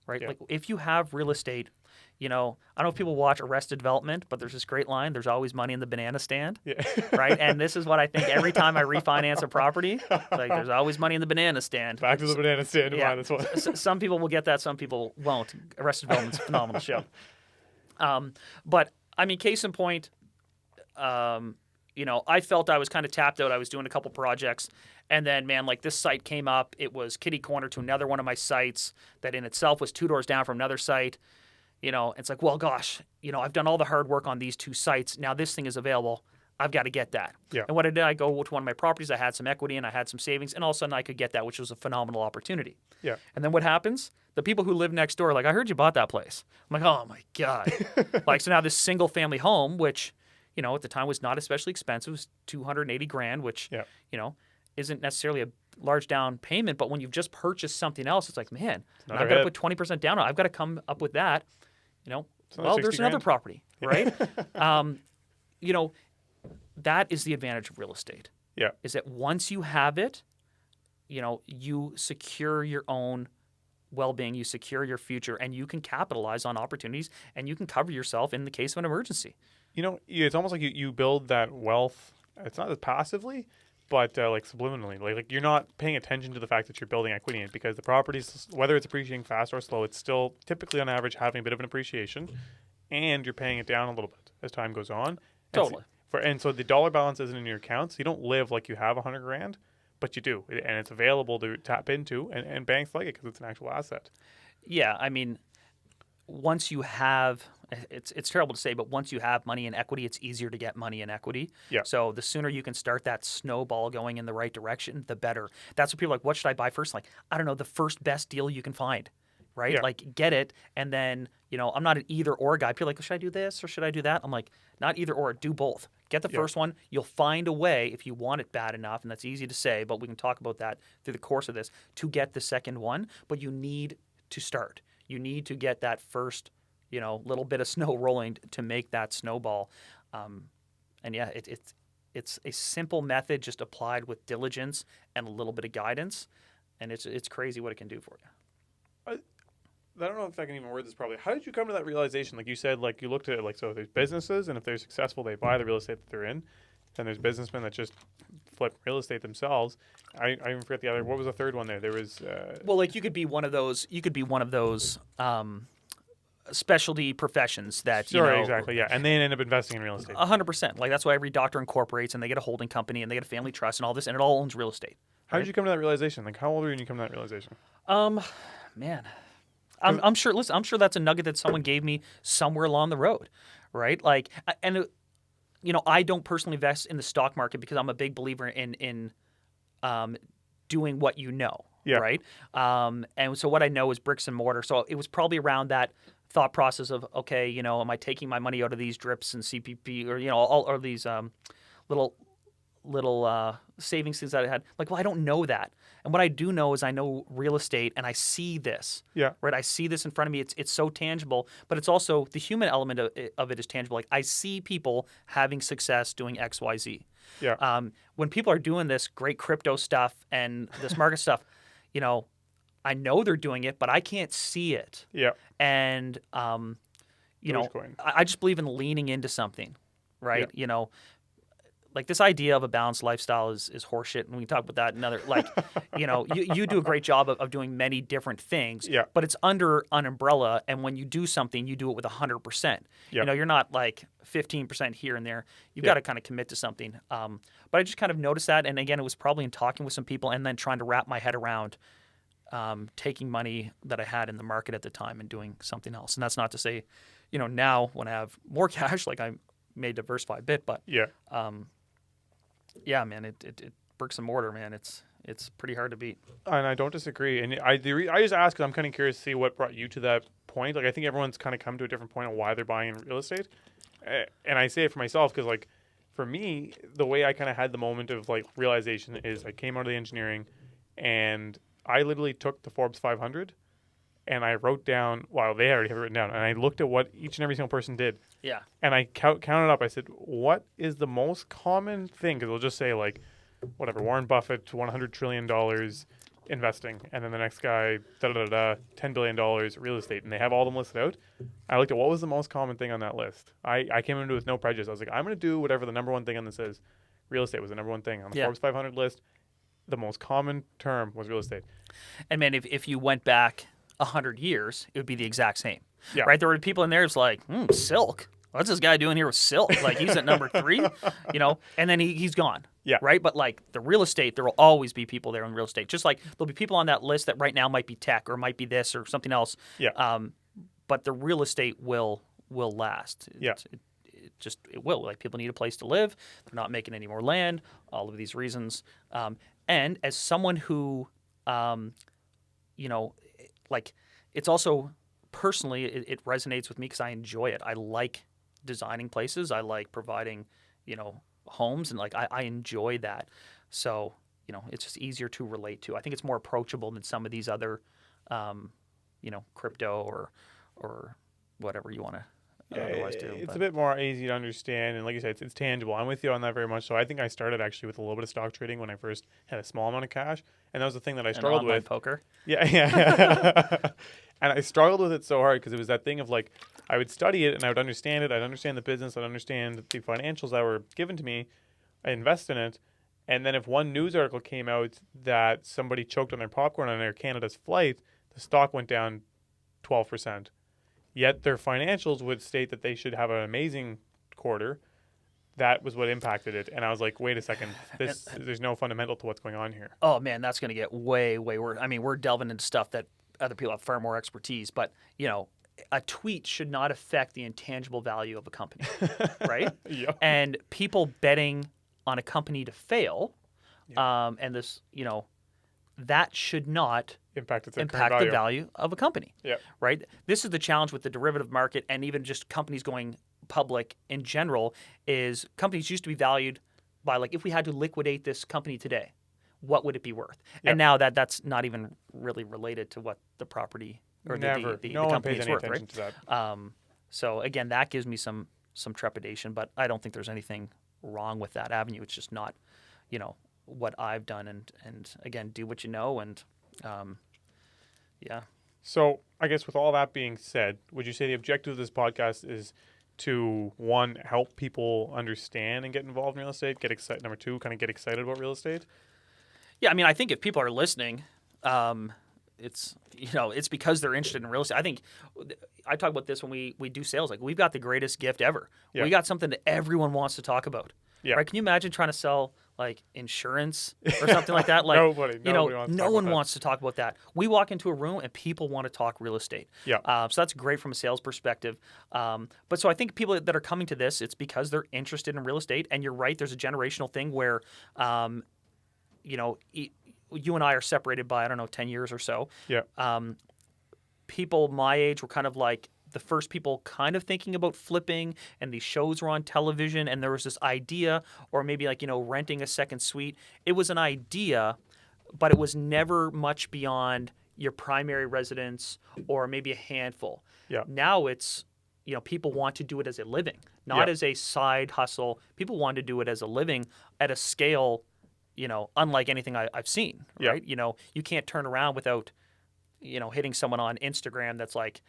right?
Yeah.
Like if you have real estate, I don't know if people watch Arrested Development, but there's this great line, there's always money in the banana stand,
Yeah.
right? And this is what I think every time I refinance a property, like there's always money in the banana stand.
Back to the banana stand.
Yeah.
This one.
Some people will get that, some people won't. Arrested Development's a phenomenal show. But I mean, case in point, I felt I was kind of tapped out. I was doing a couple projects, and then, man, like this site came up. It was kitty corner to another one of my sites that in itself was 2 doors down from another site. It's like, well, gosh, I've done all the hard work on these 2 sites. Now this thing is available. I've got to get that.
Yeah.
And what I did, I go to one of my properties. I had some equity and I had some savings, and all of a sudden I could get that, which was a phenomenal opportunity.
Yeah.
And then what happens? The people who live next door are like, I heard you bought that place. I'm like, oh my God. So now this single family home, which, at the time was not especially expensive, was $280,000, which, isn't necessarily a large down payment. But when you've just purchased something else, it's like, man, I've got to put 20% down on it. I've got to come up with that. Well, there's another property, right? That is the advantage of real estate.
Yeah.
Is that once you have it, you secure your own well-being, you secure your future, and you can capitalize on opportunities, and you can cover yourself in the case of an emergency.
It's almost like you build that wealth. It's not as passively, but like subliminally. Like you're not paying attention to the fact that you're building equity in it, because the properties, whether it's appreciating fast or slow, it's still typically on average having a bit of an appreciation, and you're paying it down a little bit as time goes on.
Totally.
And so the dollar balance isn't in your accounts. You don't live like you have $100,000, but you do, and it's available to tap into, and banks like it because it's an actual asset.
Yeah, I mean, once you have, it's terrible to say, but once you have money in equity, it's easier to get money in equity.
Yeah.
So the sooner you can start that snowball going in the right direction, the better. That's what people are like, what should I buy first? Like, I don't know, the first best deal you can find, right?
Yeah.
Like, get it, and then, I'm not an either or guy. People are like, should I do this or should I do that? I'm like, not either or, do both. Get the first one. You'll find a way, if you want it bad enough, and that's easy to say, but we can talk about that through the course of this, to get the second one. But you need to start. You need to get that first, little bit of snow rolling to make that snowball. And yeah, it's a simple method just applied with diligence and a little bit of guidance, and it's crazy what it can do for you.
I don't know if I can even word this properly. How did you come to that realization? Like you said, like you looked at it like, so there's businesses, and if they're successful, they buy the real estate that they're in. Then there's businessmen that just flip real estate themselves. I even forget the other. What was the third one there? There was.
Well, like you could be one of those. You could be one of those specialty professions that.
Sure, exactly, yeah, and they end up investing in real estate.
100%. Like that's why every doctor incorporates, and they get a holding company, and they get a family trust, and all this, and it all owns real estate.
How did you come to that realization? Like, how old were you when you come to that realization?
Man. I'm sure. Listen, I'm sure that's a nugget that someone gave me somewhere along the road, right? Like, and I don't personally invest in the stock market because I'm a big believer in doing what you know, right? And so what I know is bricks and mortar. So it was probably around that thought process of, okay, am I taking my money out of these drips and CPP or all these little savings things that I had? Like, well, I don't know that. And what I do know is I know real estate, and I see this.
Yeah.
Right. I see this in front of me. It's so tangible, but it's also the human element of it is tangible. Like I see people having success doing X, Y, Z.
Yeah.
When people are doing this great crypto stuff and this market stuff, I know they're doing it, but I can't see it.
Yeah.
And I just believe in leaning into something, right?
Yeah.
Like this idea of a balanced lifestyle is horseshit, and we can talk about that another. Like, you do a great job of doing many different things, but it's under an umbrella. And when you do something, you do it with 100%. You're not like 15% here and there. You've got to kind of commit to something. But I just kind of noticed that, and again, it was probably in talking with some people, and then trying to wrap my head around taking money that I had in the market at the time and doing something else. And that's not to say, now when I have more cash, like I'm may diversify a bit, but
Yeah.
Yeah, man, it bricks and mortar, man. It's pretty hard to beat.
And I don't disagree. And I just ask because I'm kind of curious to see what brought you to that point. Like, I think everyone's kind of come to a different point on why they're buying real estate. And I say it for myself because, like, for me, the way I kind of had the moment of, like, realization is I came out of the engineering and I literally took the Forbes 500 and I wrote down, well, they already have it written down, and I looked at what each and every single person did.
Yeah.
And I counted up. I said, what is the most common thing? Because they'll just say, like, whatever, Warren Buffett, $100 trillion investing. And then the next guy, $10 billion real estate. And they have all them listed out. I looked at what was the most common thing on that list. I came into it with no prejudice. I was like, I'm going to do whatever the number one thing on this is. Real estate was the number one thing. On the Forbes 500 list, the most common term was real estate.
And, man, if you went back 100 years, it would be the exact same.
Yeah.
Right? There were people in there who's like, silk. What's this guy doing here with silk? Like, he's at number 3, and then he's gone.
Yeah.
Right? But, like, the real estate, there will always be people there in real estate. Just like there'll be people on that list that right now might be tech or might be this or something else.
Yeah.
But the real estate will last. It will. Like, people need a place to live. They're not making any more land. All of these reasons. And as someone who, like, it's also personally, it resonates with me because I enjoy it. I like designing places. I like providing, homes, and, like, I enjoy that. So, it's just easier to relate to. I think it's more approachable than some of these other, crypto or whatever you want to otherwise do.
It's a bit more easy to understand, and like you said, it's tangible. I'm with you on that very much. So I think I started actually with a little bit of stock trading when I first had a small amount of cash, and that was the thing that I struggled with.
Poker.
Yeah. And I struggled with it so hard because it was that thing of, like, I would study it and I would understand it. I'd understand the business. I'd understand the financials that were given to me. I invest in it. And then if one news article came out that somebody choked on their popcorn on Air Canada's flight, the stock went down 12%. Yet their financials would state that they should have an amazing quarter. That was what impacted it. And I was like, wait a second, there's no fundamental to what's going on here.
Oh, man, that's going to get way, way worse. I mean, we're delving into stuff that other people have far more expertise, but, a tweet should not affect the intangible value of a company, right?
Yep.
And people betting on a company to fail, and this, that should not
impact
the value of a company,
Yep.
right? This is the challenge with the derivative market and even just companies going public in general is companies used to be valued by, like, if we had to liquidate this company today, what would it be worth?
Yep.
And now that's not even really related to what the property or the company is worth, right?
To that.
So again, that gives me some trepidation, but I don't think there's anything wrong with that avenue. It's just not, what I've done, and again, do what you know, and yeah.
So I guess with all that being said, would you say the objective of this podcast is to, one, help people understand and get involved in real estate, get excited? Number two, kind of get excited about real estate?
Yeah, I mean, I think if people are listening, it's because they're interested in real estate. I think I talk about this when we do sales. Like, we've got the greatest gift ever. Yeah. We got something that everyone wants to talk about. Yeah. Right? Can you imagine trying to sell, like, insurance or something like that? Like,
nobody
wants to talk about that. We walk into a room and people want to talk real estate.
Yeah.
So that's great from a sales perspective. But so I think people that are coming to this, it's because they're interested in real estate. And you're right, there's a generational thing where, you and I are separated by, 10 years or so.
Yeah.
People my age were kind of like the first people kind of thinking about flipping, and these shows were on television, and there was this idea, or maybe like, renting a second suite. It was an idea, but it was never much beyond your primary residence or maybe a handful.
Yeah.
Now it's, people want to do it as a living, not as a side hustle. People want to do it as a living at a scale, unlike anything I've seen, right?
Yeah.
You can't turn around without, hitting someone on Instagram that's like,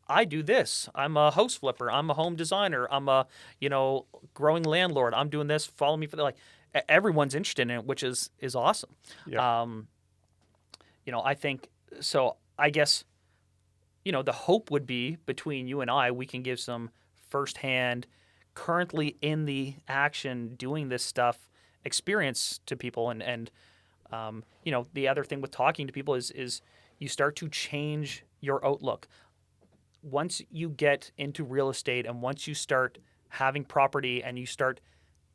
I do this. I'm a house flipper. I'm a home designer. I'm a, growing landlord. I'm doing this. Follow me for the, like, everyone's interested in it, which is awesome.
Yeah.
I think, so I guess, the hope would be between you and I, we can give some firsthand, currently in the action, doing this stuff, experience to people. And the other thing with talking to people is you start to change your outlook. Once you get into real estate and once you start having property and you start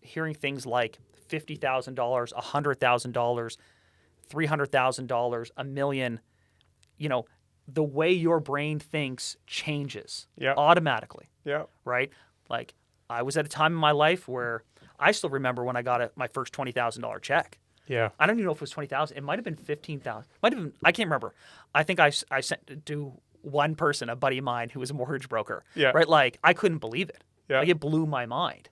hearing things like $50,000, $100,000, $300,000, $1 million, you know, the way your brain thinks changes automatically.
Yeah.
Right? Like, I was at a time in my life where I still remember when I got my first $20,000 check.
Yeah.
I don't even know if it was 20,000. It might have been 15,000. Might have been. I can't remember. I think I sent it to one person, a buddy of mine who was a mortgage broker.
Yeah.
Right. Like, I couldn't believe it.
Yeah.
Like, it blew my mind.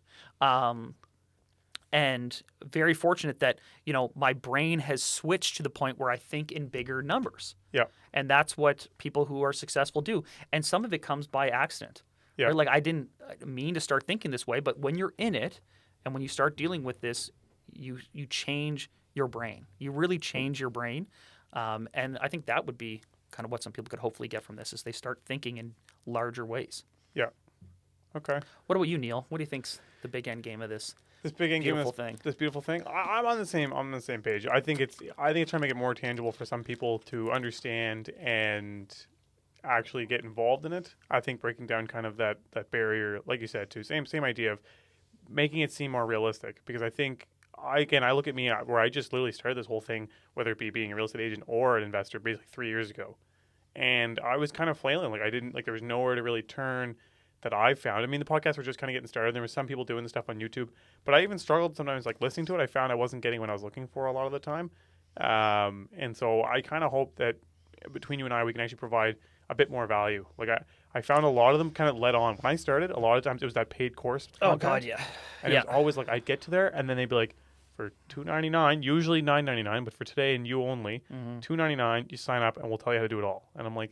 And very fortunate that, you know, my brain has switched to the point where I think in bigger numbers.
Yeah.
And that's what people who are successful do. And some of it comes by accident.
Yeah.
Right? Like, I didn't mean to start thinking this way, but when you're in it and when you start dealing with this, you change your brain. You really change your brain. And I think that would be kind of what some people could hopefully get from this is they start thinking in larger ways.
Yeah. Okay.
What about you, Neal? What do you think's the big end game of this?
This big end game, this beautiful thing. I'm on the same page. I think it's trying to make it more tangible for some people to understand and actually get involved in it. I think breaking down kind of that barrier, like you said, too. Same idea of making it seem more realistic. Because I think I look at me where I just literally started this whole thing, whether it be being a real estate agent or an investor, basically 3 years ago, and I was kind of flailing. There was nowhere to really turn. That I found. I mean, the podcasts were just kind of getting started. There were some people doing the stuff on YouTube, but I even struggled sometimes like listening to it. I found I wasn't getting what I was looking for a lot of the time. And so I kind of hope that between you and I, we can actually provide a bit more value. Like I found a lot of them kind of led on. When I started, a lot of times it was that paid course content.
Oh God, yeah.
And it was always like, I'd get to there and then they'd be like, for $2.99, usually $9.99, but for today and you only, $2.99, you sign up and we'll tell you how to do it all. And I'm like,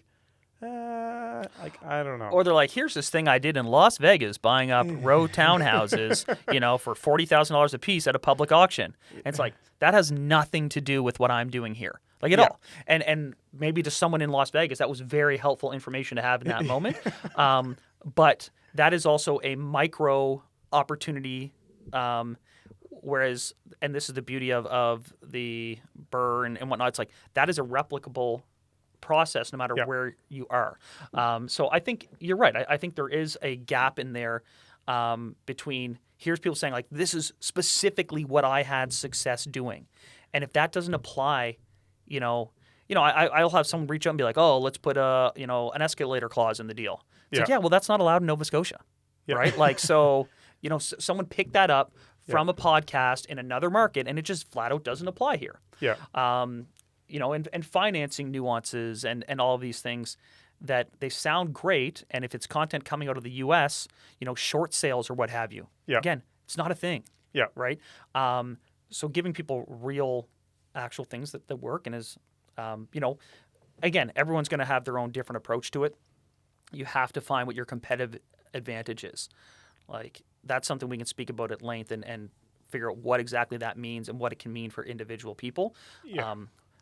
I don't know.
Or they're like, here's this thing I did in Las Vegas, buying up row townhouses, you know, for $40,000 a piece at a public auction. And it's like, that has nothing to do with what I'm doing here, like at all. And maybe to someone in Las Vegas, that was very helpful information to have in that moment. But that is also a micro opportunity. Whereas, and this is the beauty of the BRRRR and whatnot, it's like that is a replicable process no matter where you are. So I think you're right. I think there is a gap in there between here's people saying like this is specifically what I had success doing, and if that doesn't apply, I'll have someone reach out and be like, oh, let's put an escalator clause in the deal. It's like, well, that's not allowed in Nova Scotia, right? Like so, someone picked that up from a podcast in another market, and it just flat out doesn't apply here.
Yeah.
And financing nuances and all of these things that they sound great. And if it's content coming out of the U.S., short sales or what have you, again, it's not a thing.
Yeah.
Right. So giving people real, actual things that work and is, again, everyone's going to have their own different approach to it. You have to find what your competitive advantage is. Like that's something we can speak about at length and figure out what exactly that means and what it can mean for individual people.
Yeah.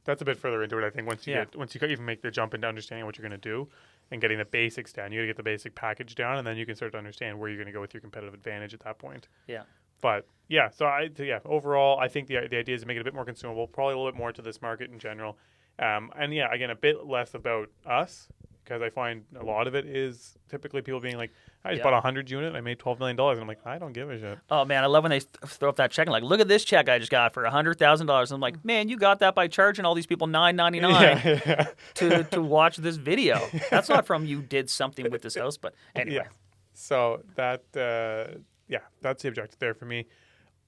That's a bit further into it, I think. Once you even make the jump into understanding what you're going to do and getting the basics down, you got to get the basic package down, and then you can start to understand where you're going to go with your competitive advantage at that point.
Yeah.
But overall, I think the idea is to make it a bit more consumable, probably a little bit more to this market in general, again, a bit less about us. Because I find a lot of it is typically people being like, I just bought a 100 unit and I made $12 million. And I'm like, I don't give a shit.
Oh, man, I love when they throw up that check and like, look at this check I just got for $100,000. And I'm like, man, you got that by charging all these people $9.99 to watch this video. That's not from you did something with this house. But anyway.
Yeah. So that's the objective there for me.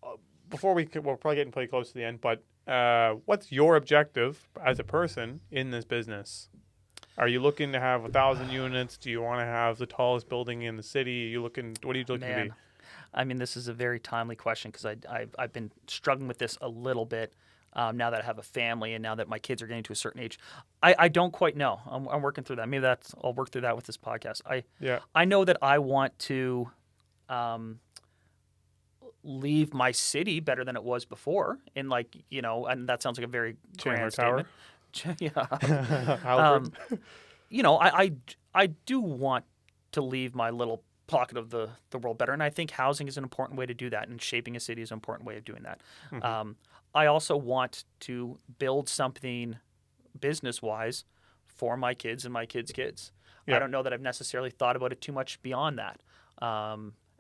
We'll probably getting pretty close to the end, but what's your objective as a person in this business? Are you looking to have 1,000 units? Do you want to have the tallest building in the city? What are you looking to be?
I mean, this is a very timely question because I've been struggling with this a little bit now that I have a family and now that my kids are getting to a certain age. I don't quite know. I'm working through that. Maybe I'll work through that with this podcast. I know that I want to leave my city better than it was before. And and that sounds like a very grand statement.
Haliburton.
I do want to leave my little pocket of the world better, and I think housing is an important way to do that, and shaping a city is an important way of doing that. Mm-hmm. I also want to build something business-wise for my kids and my kids' kids. Yeah. I don't know that I've necessarily thought about it too much beyond that.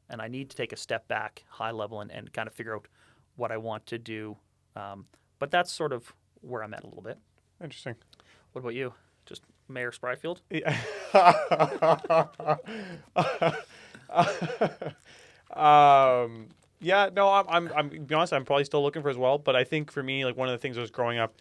and I need to take a step back, high level, and kind of figure out what I want to do. But that's sort of where I'm at a little bit.
Interesting.
What about you? Just Mayor Spryfield?
Yeah. Yeah, no, I'm to be honest, I'm probably still looking for as well. But I think for me, like one of the things was growing up,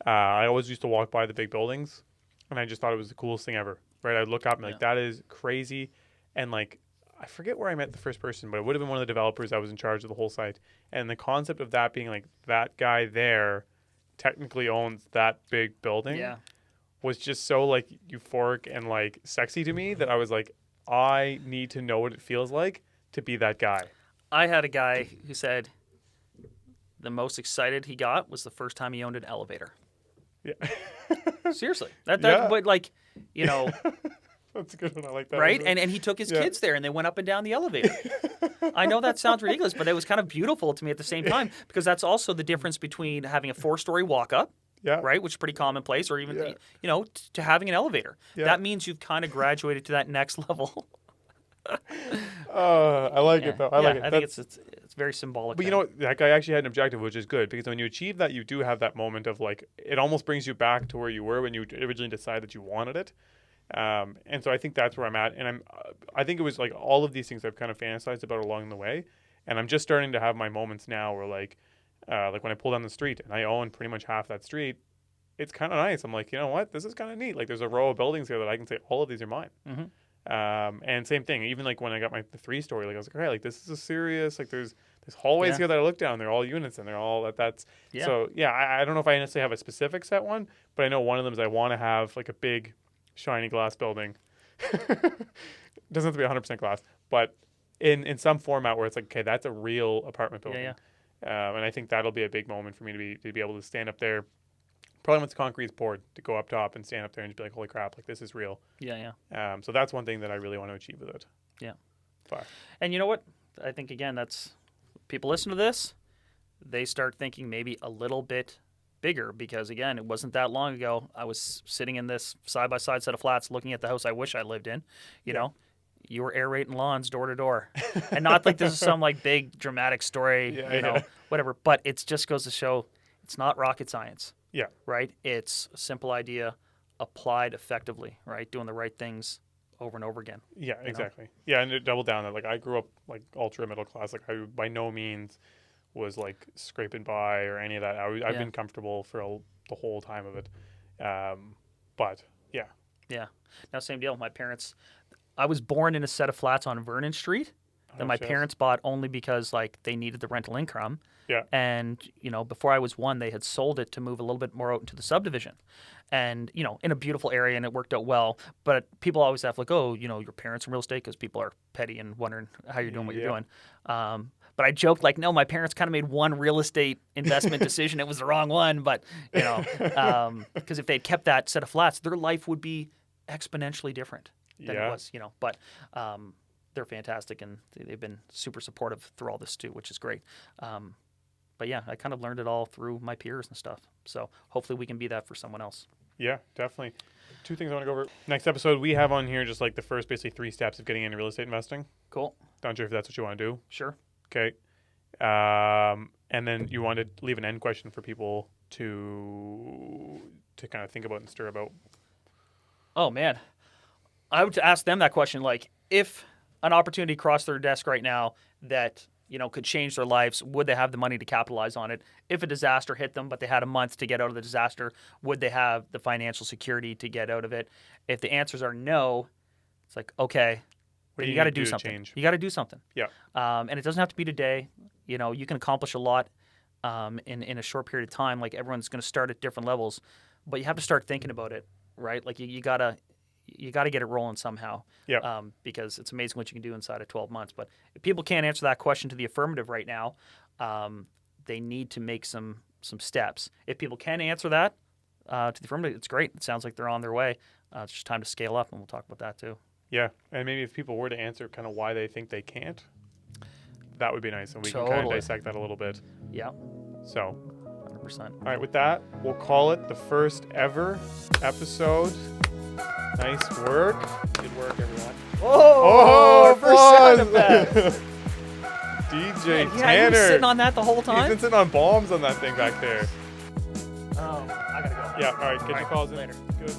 I always used to walk by the big buildings, and I just thought it was the coolest thing ever. Right? I'd look up and like that is crazy, and like I forget where I met the first person, but it would have been one of the developers that was in charge of the whole site. And the concept of that being like that guy there technically owns that big building.
Yeah.
Was just so like euphoric and like sexy to me that I was like, I need to know what it feels like to be that guy.
I had a guy who said the most excited he got was the first time he owned an elevator.
Yeah.
Seriously. But like, you know.
That's a good one. I like that.
Right? And he took his kids there and they went up and down the elevator. I know that sounds ridiculous, but it was kind of beautiful to me at the same time because that's also the difference between having a 4-story walk-up. Yeah. Right, which is pretty commonplace, or even you know, to having an elevator. Yeah. That means you've kind of graduated to that next level.
I like it though. I like it.
I think it's very symbolic.
But you know, that guy actually had an objective, which is good because when you achieve that, you do have that moment of like it almost brings you back to where you were when you originally decided that you wanted it. And so I think that's where I'm at, and I think it was like all of these things I've kind of fantasized about along the way, and I'm just starting to have my moments now where like when I pull down the street and I own pretty much half that street, it's kind of nice. I'm like, you know what, this is kind of neat. Like there's a row of buildings here that I can say all of these are mine. Mm-hmm. And same thing, even like when I got my 3-story, like I was like, okay, like this is a serious, like there's hallways here that I look down, they're all units and they're all that's. So yeah, I don't know if I necessarily have a specific set one, but I know one of them is I want to have like a big shiny glass building. Doesn't have to be 100% glass, but in some format where it's like, okay, that's a real apartment building. And I think that'll be a big moment for me to be able to stand up there, probably once the concrete's poured, to go up top and stand up there and just be like, holy crap, like this is real. So that's one thing that I really want to achieve with it. Far.
And you know what? I think again, that's people listen to this, they start thinking maybe a little bit bigger because again, it wasn't that long ago I was sitting in this side-by-side set of flats looking at the house I wish I lived in, you know. You were aerating lawns door to door, and not like this is some like big dramatic story, you know, whatever. But it just goes to show it's not rocket science. Right. It's a simple idea applied effectively. Right. Doing the right things over and over again.
Exactly. Yeah, and to double down that, like I grew up like ultra middle class. Like I by no means was like scraping by or any of that. I've been comfortable for the whole time of it. But yeah.
Now same deal. My parents. I was born in a set of flats on Vernon Street that my parents bought only because like they needed the rental income. And, you know, before I was 1, they had sold it to move a little bit more out into the subdivision. And, you know, in a beautiful area, and it worked out well. But people always have like, oh, you know, your parents in real estate, because people are petty and wondering how you're doing what you're doing. But I joked like, no, my parents kind of made one real estate investment decision. It was the wrong one. But, you know, because if they'd kept that set of flats, their life would be exponentially different than it was, you know. But they're fantastic, and they've been super supportive through all this too, which is great. But yeah, I kind of learned it all through my peers and stuff. So hopefully we can be that for someone else.
Yeah, definitely. 2 things I want to go over. Next episode, we have on here just like the first basically 3 steps of getting into real estate investing.
Cool.
Not sure if that's what you want to do.
Sure.
Okay. And then you want to leave an end question for people to kind of think about and stir about.
Oh, man. I would ask them that question, like, if an opportunity crossed their desk right now that, you know, could change their lives, would they have the money to capitalize on it? If a disaster hit them, but they had a month to get out of the disaster, would they have the financial security to get out of it? If the answers are no, it's like, okay, you got to do something. You got to do something.
Yeah.
And it doesn't have to be today. You know, you can accomplish a lot in a short period of time. Like everyone's going to start at different levels, but you have to start thinking about it, right? Like you gotta get it rolling somehow.
Yeah.
Because it's amazing what you can do inside of 12 months. But if people can't answer that question to the affirmative right now, they need to make some steps. If people can answer that to the affirmative, it's great. It sounds like they're on their way. It's just time to scale up, and we'll talk about that too. Yeah, and maybe if people were to answer kind of why they think they can't, that would be nice, and we can kind of dissect that a little bit. Yeah. So. 100%. All right, with that, we'll call it the first ever episode. Nice work. Good work, everyone. Oh, first sound effect.
DJ
Yeah, you were
Tanner.
sitting on that the whole
He's
time?
been sitting on bombs on that thing back there.
Oh, I gotta go.
Yeah, all right, get your calls in.
Later.
Good.